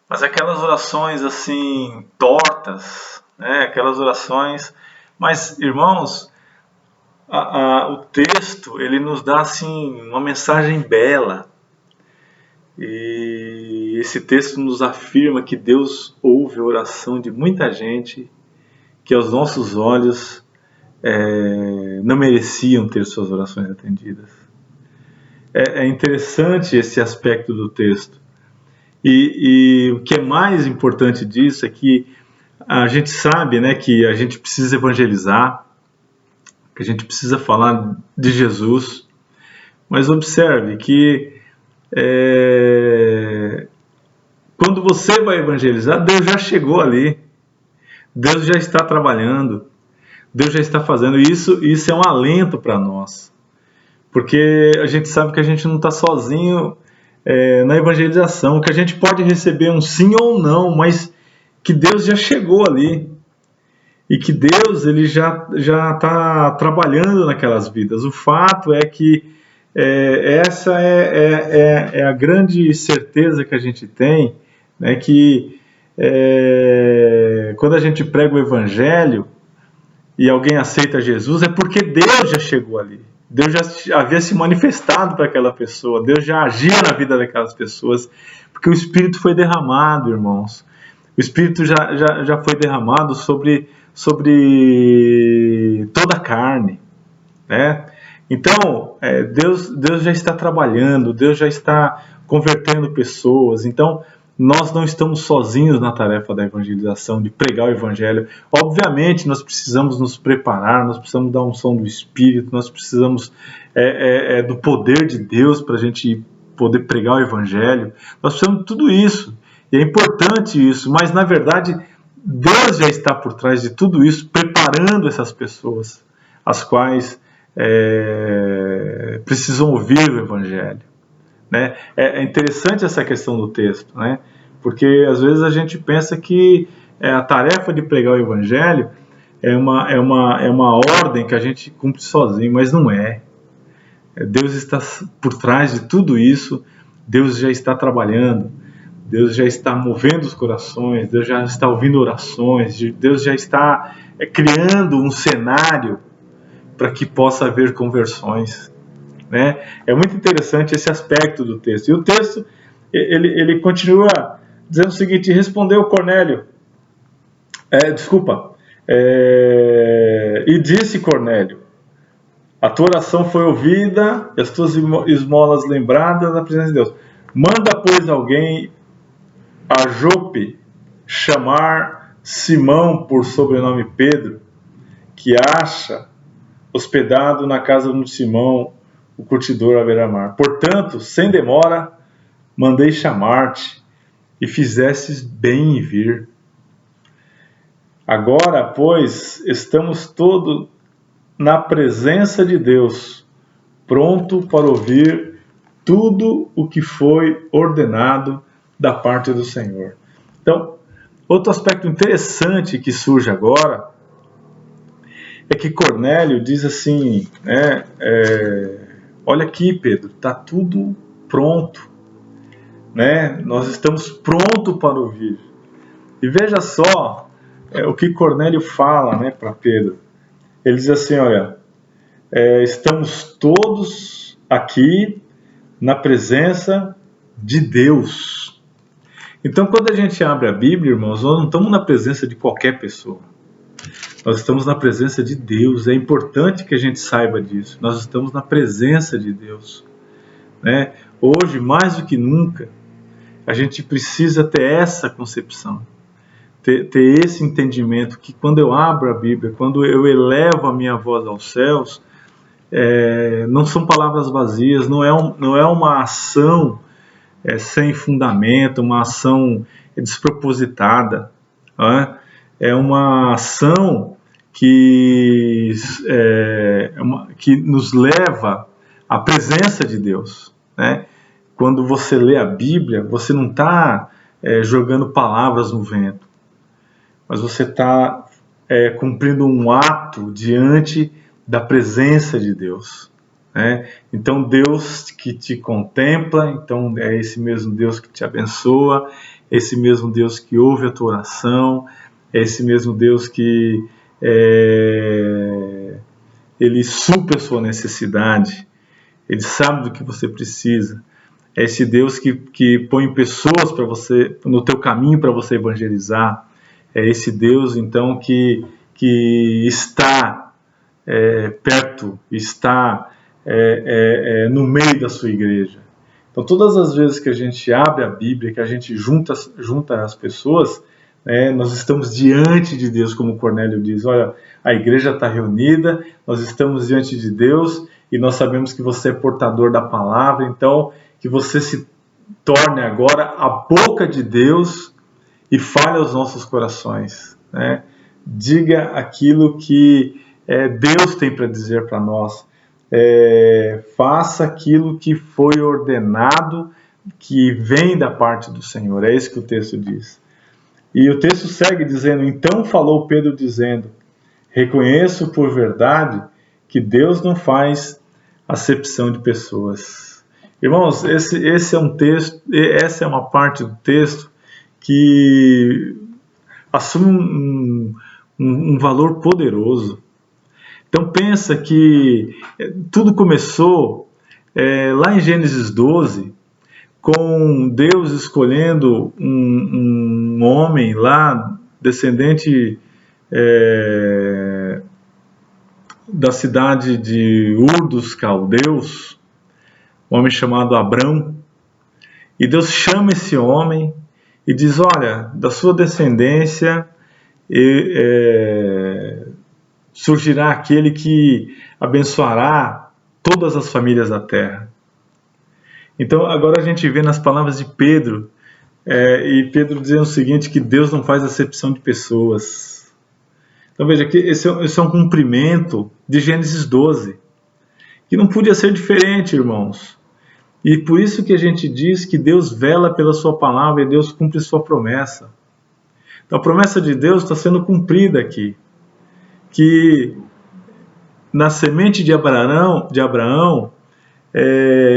Mas aquelas orações assim, tortas, né, aquelas orações... Mas, irmãos, o texto, ele nos dá assim, uma mensagem bela. E esse texto nos afirma que Deus ouve a oração de muita gente que aos nossos olhos não mereciam ter suas orações atendidas. É interessante esse aspecto do texto. E o que é mais importante disso é que a gente sabe, né, que a gente precisa evangelizar, que a gente precisa falar de Jesus, mas observe que quando você vai evangelizar, Deus já chegou ali, Deus já está trabalhando, Deus já está fazendo isso, e isso é um alento para nós, porque a gente sabe que a gente não está sozinho na evangelização, que a gente pode receber um sim ou um não, mas que Deus já chegou ali, e que Deus ele já está trabalhando naquelas vidas. O fato é que essa é a grande certeza que a gente tem, né, que quando a gente prega o Evangelho e alguém aceita Jesus, é porque Deus já chegou ali. Deus já havia se manifestado para aquela pessoa, Deus já agia na vida daquelas pessoas, porque o Espírito foi derramado, irmãos. O Espírito já foi derramado sobre toda a carne, né? Então, Deus já está trabalhando, Deus já está convertendo pessoas. Então, nós não estamos sozinhos na tarefa da evangelização, de pregar o Evangelho. Obviamente, nós precisamos nos preparar, nós precisamos da unção do Espírito, nós precisamos do poder de Deus para a gente poder pregar o Evangelho. Nós precisamos de tudo isso. E é importante isso, mas na verdade Deus já está por trás de tudo isso, preparando essas pessoas, as quais precisam ouvir o Evangelho, né? É interessante essa questão do texto, né? Porque às vezes a gente pensa que a tarefa de pregar o Evangelho é uma ordem que a gente cumpre sozinho, mas não é. Deus está por trás de tudo isso, Deus já está trabalhando. Deus já está movendo os corações, Deus já está ouvindo orações, Deus já está criando um cenário para que possa haver conversões, né? É muito interessante esse aspecto do texto. E o texto, ele continua dizendo o seguinte: respondeu Cornélio, e disse Cornélio: a tua oração foi ouvida, e as tuas esmolas lembradas na presença de Deus. Manda, pois, alguém a Jope chamar Simão, por sobrenome Pedro, que acha hospedado na casa de Simão, o curtidor à beira-mar. Portanto, sem demora, mandei chamar-te, e fizestes bem em vir. Agora, pois, estamos todos na presença de Deus, pronto para ouvir tudo o que foi ordenado da parte do Senhor. Então, outro aspecto interessante que surge agora é que Cornélio diz assim, né, olha aqui, Pedro, está tudo pronto, né? Nós estamos prontos para ouvir. E veja só o que Cornélio fala, né, para Pedro. Ele diz assim, olha, estamos todos aqui na presença de Deus. Então, quando a gente abre a Bíblia, irmãos, nós não estamos na presença de qualquer pessoa. Nós estamos na presença de Deus. É importante que a gente saiba disso. Nós estamos na presença de Deus, né? Hoje, mais do que nunca, a gente precisa ter essa concepção, ter esse entendimento, que quando eu abro a Bíblia, quando eu elevo a minha voz aos céus, não são palavras vazias, não é uma ação sem fundamento, uma ação despropositada, né? É uma ação que nos leva à presença de Deus, né? Quando você lê a Bíblia, você não está jogando palavras no vento, mas você está cumprindo um ato diante da presença de Deus. Então Deus que te contempla, então é esse mesmo Deus que te abençoa, esse mesmo Deus que ouve a tua oração, é esse mesmo Deus que ele supre a sua necessidade, ele sabe do que você precisa, é esse Deus que põe pessoas para você no teu caminho para você evangelizar, é esse Deus então que está perto, está no meio da sua igreja. Então todas as vezes que a gente abre a Bíblia, que a gente junta as pessoas, nós estamos diante de Deus, como Cornélio diz, olha, a igreja está reunida, nós estamos diante de Deus e nós sabemos que você é portador da palavra, então que você se torne agora a boca de Deus e fale aos nossos corações, diga aquilo que Deus tem para dizer para nós, faça aquilo que foi ordenado, que vem da parte do Senhor, é isso que o texto diz. E o texto segue dizendo, então falou Pedro dizendo, reconheço por verdade que Deus não faz acepção de pessoas. Irmãos, esse é um texto, essa é uma parte do texto que assume um valor poderoso. Então pensa que tudo começou lá em Gênesis 12, com Deus escolhendo um homem lá, descendente da cidade de Ur dos Caldeus, um homem chamado Abrão, e Deus chama esse homem e diz, olha, da sua descendência surgirá aquele que abençoará todas as famílias da terra. Então agora a gente vê nas palavras de Pedro, e Pedro dizendo o seguinte, que Deus não faz acepção de pessoas. Então veja que esse é um cumprimento de Gênesis 12, que não podia ser diferente, irmãos. E por isso que a gente diz que Deus vela pela sua palavra e Deus cumpre sua promessa. Então a promessa de Deus está sendo cumprida aqui, que na semente de Abraão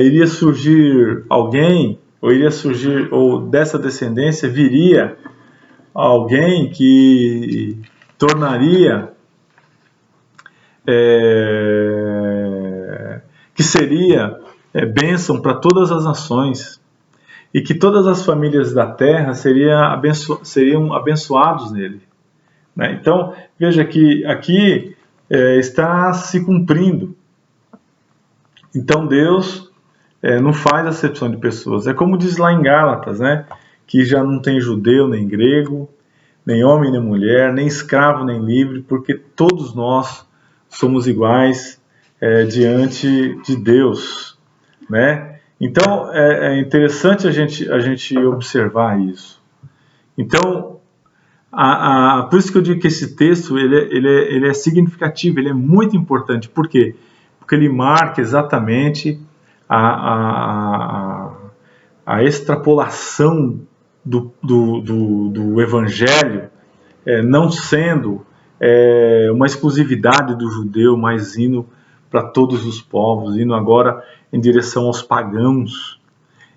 iria surgir alguém, ou dessa descendência viria alguém que tornaria, que seria bênção para todas as nações, e que todas as famílias da terra seriam abençoados nele. Então, veja que aqui está se cumprindo. Então Deus não faz acepção de pessoas. É como diz lá em Gálatas, que já não tem judeu nem grego, nem homem nem mulher, nem escravo nem livre, porque todos nós somos iguais diante de Deus. Então é interessante a gente observar isso. Então, por isso que eu digo que esse texto ele é significativo, ele é muito importante. Por quê? Porque ele marca exatamente a extrapolação do Evangelho, não sendo uma exclusividade do judeu, mas indo para todos os povos, indo agora em direção aos pagãos.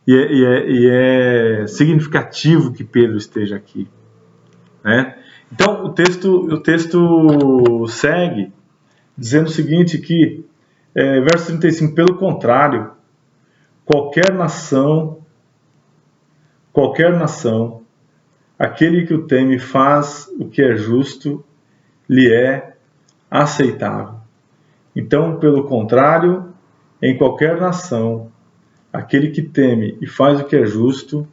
E é significativo que Pedro esteja aqui. Então o texto segue dizendo o seguinte, que verso 35, pelo contrário, qualquer nação, aquele que o teme faz o que é justo, lhe é aceitável. Então, pelo contrário, em qualquer nação, aquele que teme e faz o que é justo,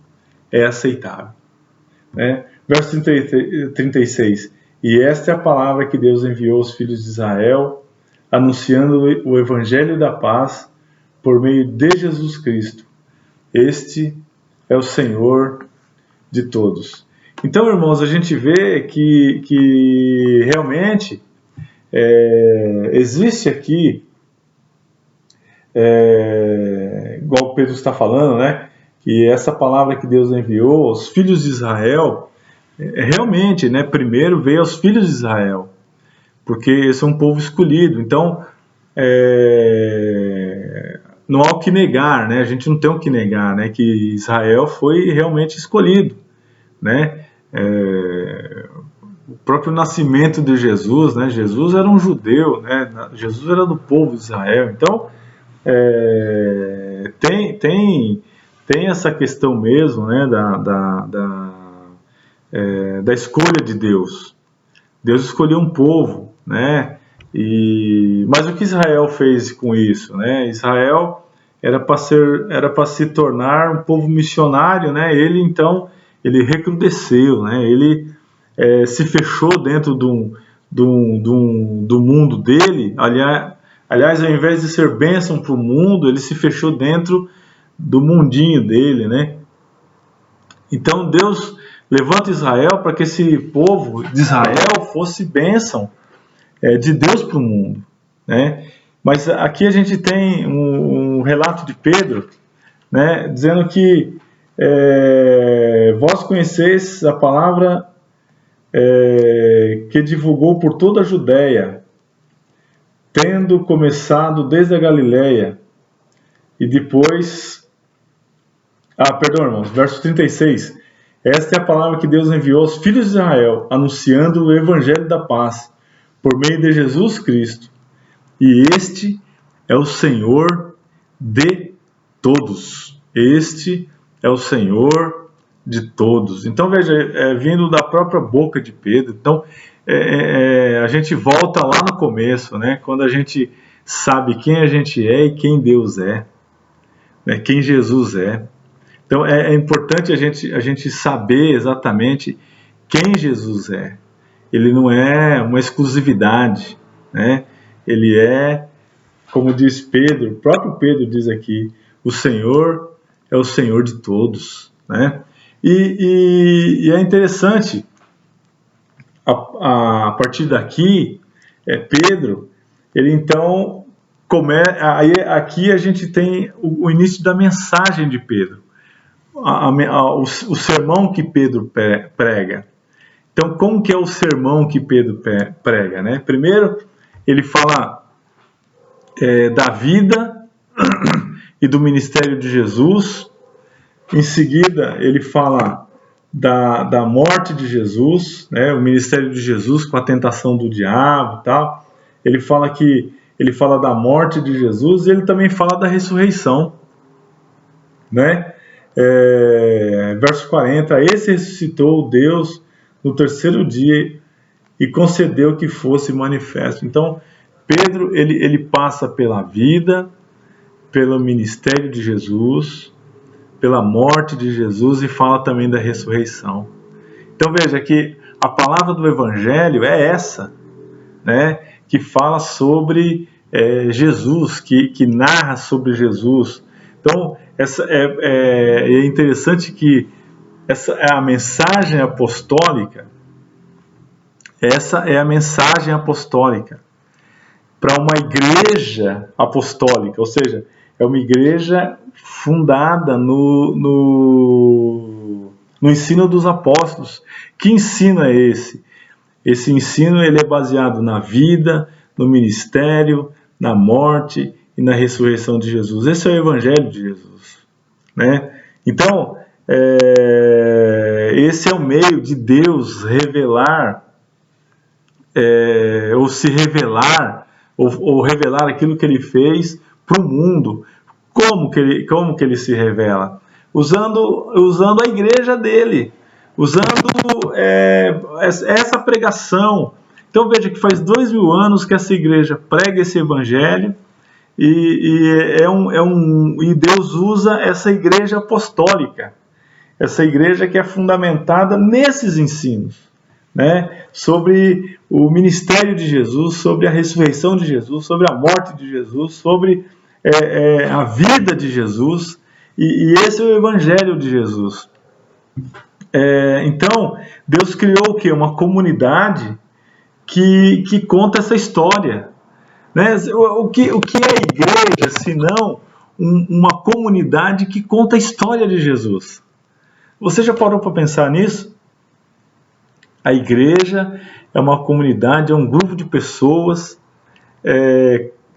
é aceitável. Verso 36, e esta é a palavra que Deus enviou aos filhos de Israel, anunciando o evangelho da paz por meio de Jesus Cristo. Este é o Senhor de todos. Então, irmãos, a gente vê que realmente existe aqui, igual o Pedro está falando, E essa palavra que Deus enviou aos filhos de Israel, realmente, né, primeiro veio aos filhos de Israel, porque esse é um povo escolhido. Então, não há o que negar, né? A gente não tem o que negar, né? Que Israel foi realmente escolhido, né? O próprio nascimento de Jesus, né? Jesus era um judeu, né? Jesus era do povo de Israel. Então, tem essa questão mesmo, né? Da escolha de Deus. Deus escolheu um povo, né? Mas o que Israel fez com isso, né? Israel era para se tornar um povo missionário, né? Ele recrudesceu, né? Ele se fechou dentro do mundo dele. Aliás, ao invés de ser bênção para o mundo, ele se fechou dentro do mundinho dele, né? Então Deus levanta Israel para que esse povo de Israel fosse bênção de Deus para o mundo, né? Mas aqui a gente tem um relato de Pedro, né, dizendo que vós conheceis a palavra que divulgou por toda a Judéia, tendo começado desde a Galileia, e depois... perdão, irmãos, verso 36. Esta é a palavra que Deus enviou aos filhos de Israel, anunciando o evangelho da paz, por meio de Jesus Cristo. E este é o Senhor de todos. Este é o Senhor de todos. Então, veja, vindo da própria boca de Pedro. Então, a gente volta lá no começo, né? Quando a gente sabe quem a gente é e quem Deus é, né? Quem Jesus é. Então, é importante a gente saber exatamente quem Jesus é. Ele não é uma exclusividade, né? Ele é, como diz Pedro, o próprio Pedro diz aqui, o Senhor é o Senhor de todos, né? E é interessante, a partir daqui, Pedro, ele então aqui a gente tem o início da mensagem de Pedro, o sermão que Pedro prega. Então, como que é o sermão que Pedro prega, né? Primeiro, ele fala da vida e do ministério de Jesus. Em seguida, ele fala da morte de Jesus, né? O ministério de Jesus com a tentação do diabo e tal. Ele fala da morte de Jesus e ele também fala da ressurreição, né? Verso 40, esse ressuscitou Deus no terceiro dia e concedeu que fosse manifesto. Então, Pedro, ele passa pela vida, pelo ministério de Jesus, pela morte de Jesus e fala também da ressurreição. Então, veja que a palavra do Evangelho é essa, né? Que fala sobre Jesus, que narra sobre Jesus. Então, é interessante que essa é a mensagem apostólica. Essa é a mensagem apostólica para uma igreja apostólica, ou seja, é uma igreja fundada no ensino dos apóstolos. Que ensino é esse? Esse ensino ele é baseado na vida, no ministério, na morte e na ressurreição de Jesus. Esse é o Evangelho de Jesus, né? Então, esse é o meio de Deus revelar, ou se revelar, ou revelar aquilo que Ele fez para o mundo. Como que ele se revela? Usando a igreja dele, usando essa pregação. Então veja que faz 2000 anos que essa igreja prega esse evangelho e Deus usa essa igreja apostólica, essa igreja que é fundamentada nesses ensinos, né? Sobre o ministério de Jesus, sobre a ressurreição de Jesus, sobre a morte de Jesus, sobre a vida de Jesus, e esse é o evangelho de Jesus. Então, Deus criou o quê? Uma comunidade que conta essa história, né? O que é a igreja, senão uma comunidade que conta a história de Jesus. Você já parou para pensar nisso? A igreja é uma comunidade, é um grupo de pessoas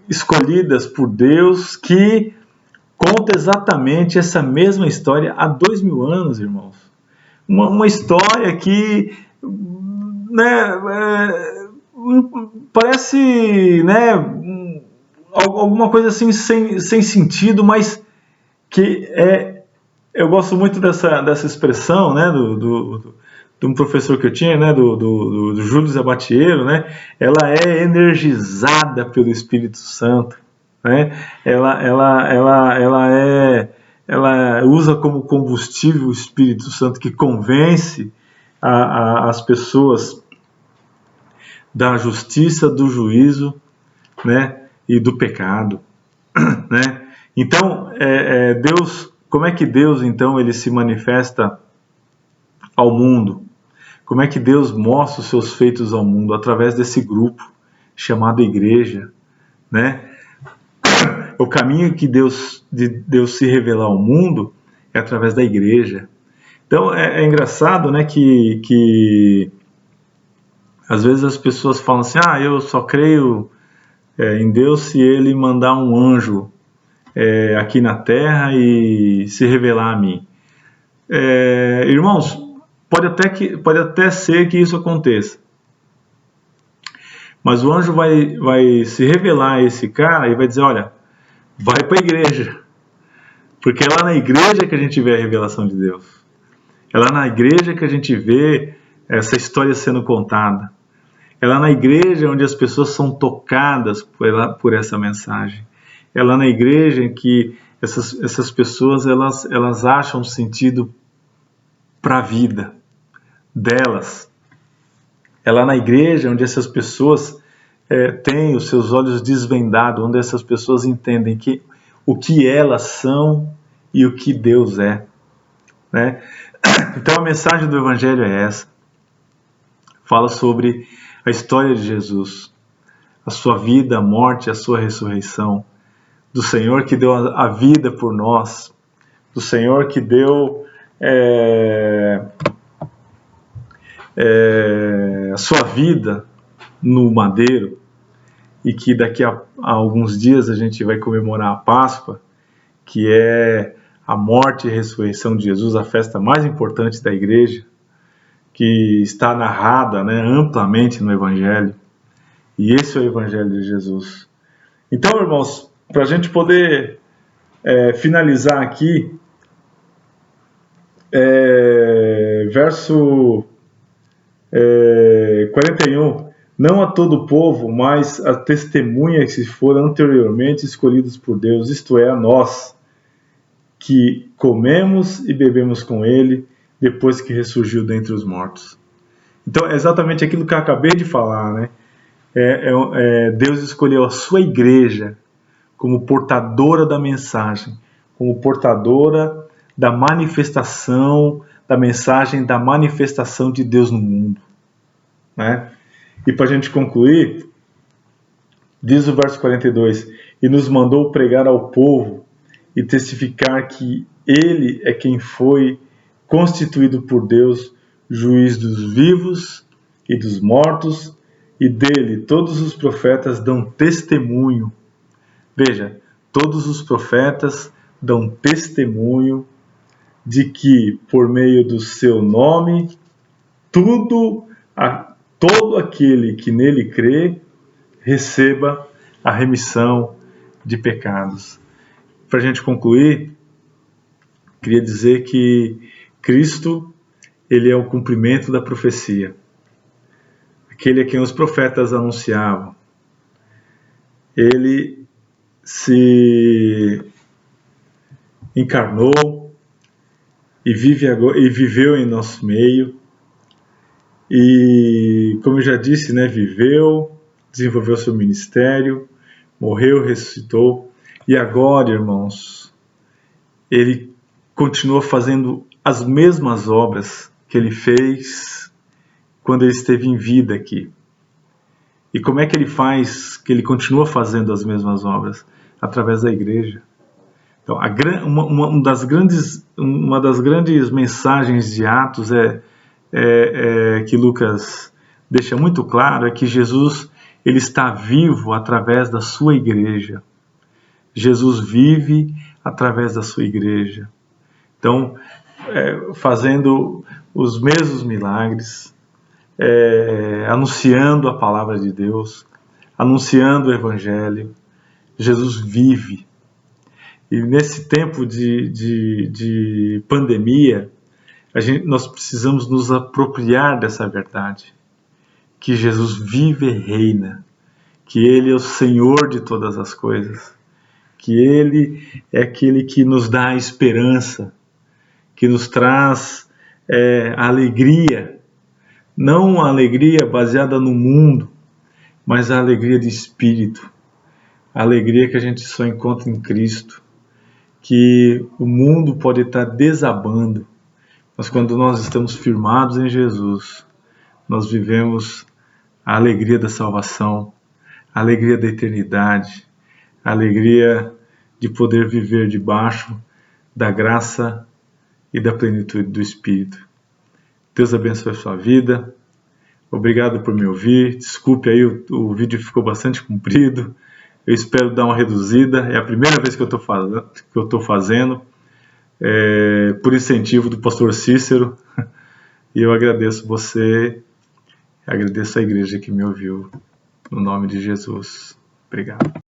escolhidas por Deus que conta exatamente essa mesma história há 2000 anos, irmãos. Uma história que, né, parece, né, alguma coisa assim sem sentido, mas que eu gosto muito dessa expressão, né, de um professor que eu tinha, né, do Júlio Zabatiero, né, ela é energizada pelo Espírito Santo, né, ela usa como combustível o Espírito Santo que convence as pessoas da justiça, do juízo, né, e do pecado, né? Então, Deus, como é que Deus então ele se manifesta ao mundo? Como é que Deus mostra os seus feitos ao mundo? Através desse grupo chamado igreja, né? O caminho de Deus se revelar ao mundo é através da igreja. Então é engraçado, né, que às vezes as pessoas falam assim, eu só creio em Deus se Ele mandar um anjo aqui na Terra e se revelar a mim. Irmãos, pode até ser que isso aconteça. Mas o anjo vai se revelar a esse cara e vai dizer, olha, vai para a igreja. Porque é lá na igreja que a gente vê a revelação de Deus. É lá na igreja que a gente vê essa história sendo contada. É lá na igreja onde as pessoas são tocadas por essa mensagem. É lá na igreja em que essas pessoas elas acham sentido para a vida delas. É lá na igreja onde essas pessoas têm os seus olhos desvendados, onde essas pessoas entendem o que elas são e o que Deus é, né? Então a mensagem do Evangelho é essa. Fala sobre a história de Jesus, a sua vida, a morte, a sua ressurreição, do Senhor que deu a vida por nós, do Senhor que deu a sua vida no madeiro e que daqui a alguns dias a gente vai comemorar a Páscoa, que é a morte e ressurreição de Jesus, a festa mais importante da igreja, que está narrada, né, amplamente no Evangelho. E esse é o Evangelho de Jesus. Então, irmãos, para a gente poder finalizar aqui, verso 41, não a todo o povo, mas a testemunhas que foram anteriormente escolhidos por Deus, isto é, a nós, que comemos e bebemos com ele, depois que ressurgiu dentre os mortos. Então, é exatamente aquilo que eu acabei de falar, né? Deus escolheu a sua igreja como portadora da mensagem, como portadora da manifestação, da mensagem da manifestação de Deus no mundo, né? E para a gente concluir, diz o verso 42, e nos mandou pregar ao povo e testificar que ele é quem foi constituído por Deus, juiz dos vivos e dos mortos, e dele todos os profetas dão testemunho. Veja, todos os profetas dão testemunho de que, por meio do seu nome, todo aquele que nele crê, receba a remissão de pecados. Para a gente concluir, queria dizer que Cristo, ele é o cumprimento da profecia. Aquele a quem os profetas anunciavam. Ele se encarnou e viveu em nosso meio. E, como eu já disse, né, viveu, desenvolveu seu ministério, morreu, ressuscitou. E agora, irmãos, ele continua fazendo as mesmas obras que ele fez quando ele esteve em vida aqui. E como é que ele faz, que ele continua fazendo as mesmas obras? Através da igreja. Então, uma das grandes mensagens de Atos que Lucas deixa muito claro é que Jesus ele está vivo através da sua igreja. Jesus vive através da sua igreja. Então, fazendo os mesmos milagres, anunciando a palavra de Deus, anunciando o Evangelho, Jesus vive. E nesse tempo de pandemia, nós precisamos nos apropriar dessa verdade, que Jesus vive e reina, que Ele é o Senhor de todas as coisas, que Ele é aquele que nos dá a esperança, que nos traz a alegria, não a alegria baseada no mundo, mas a alegria de espírito, a alegria que a gente só encontra em Cristo, que o mundo pode estar desabando, mas quando nós estamos firmados em Jesus, nós vivemos a alegria da salvação, a alegria da eternidade, a alegria de poder viver debaixo da graça e da plenitude do Espírito. Deus abençoe a sua vida. Obrigado por me ouvir. Desculpe aí, o vídeo ficou bastante comprido. Eu espero dar uma reduzida. É a primeira vez que eu estou fazendo, por incentivo do pastor Cícero. E eu agradeço você, agradeço a igreja que me ouviu. No nome de Jesus. Obrigado.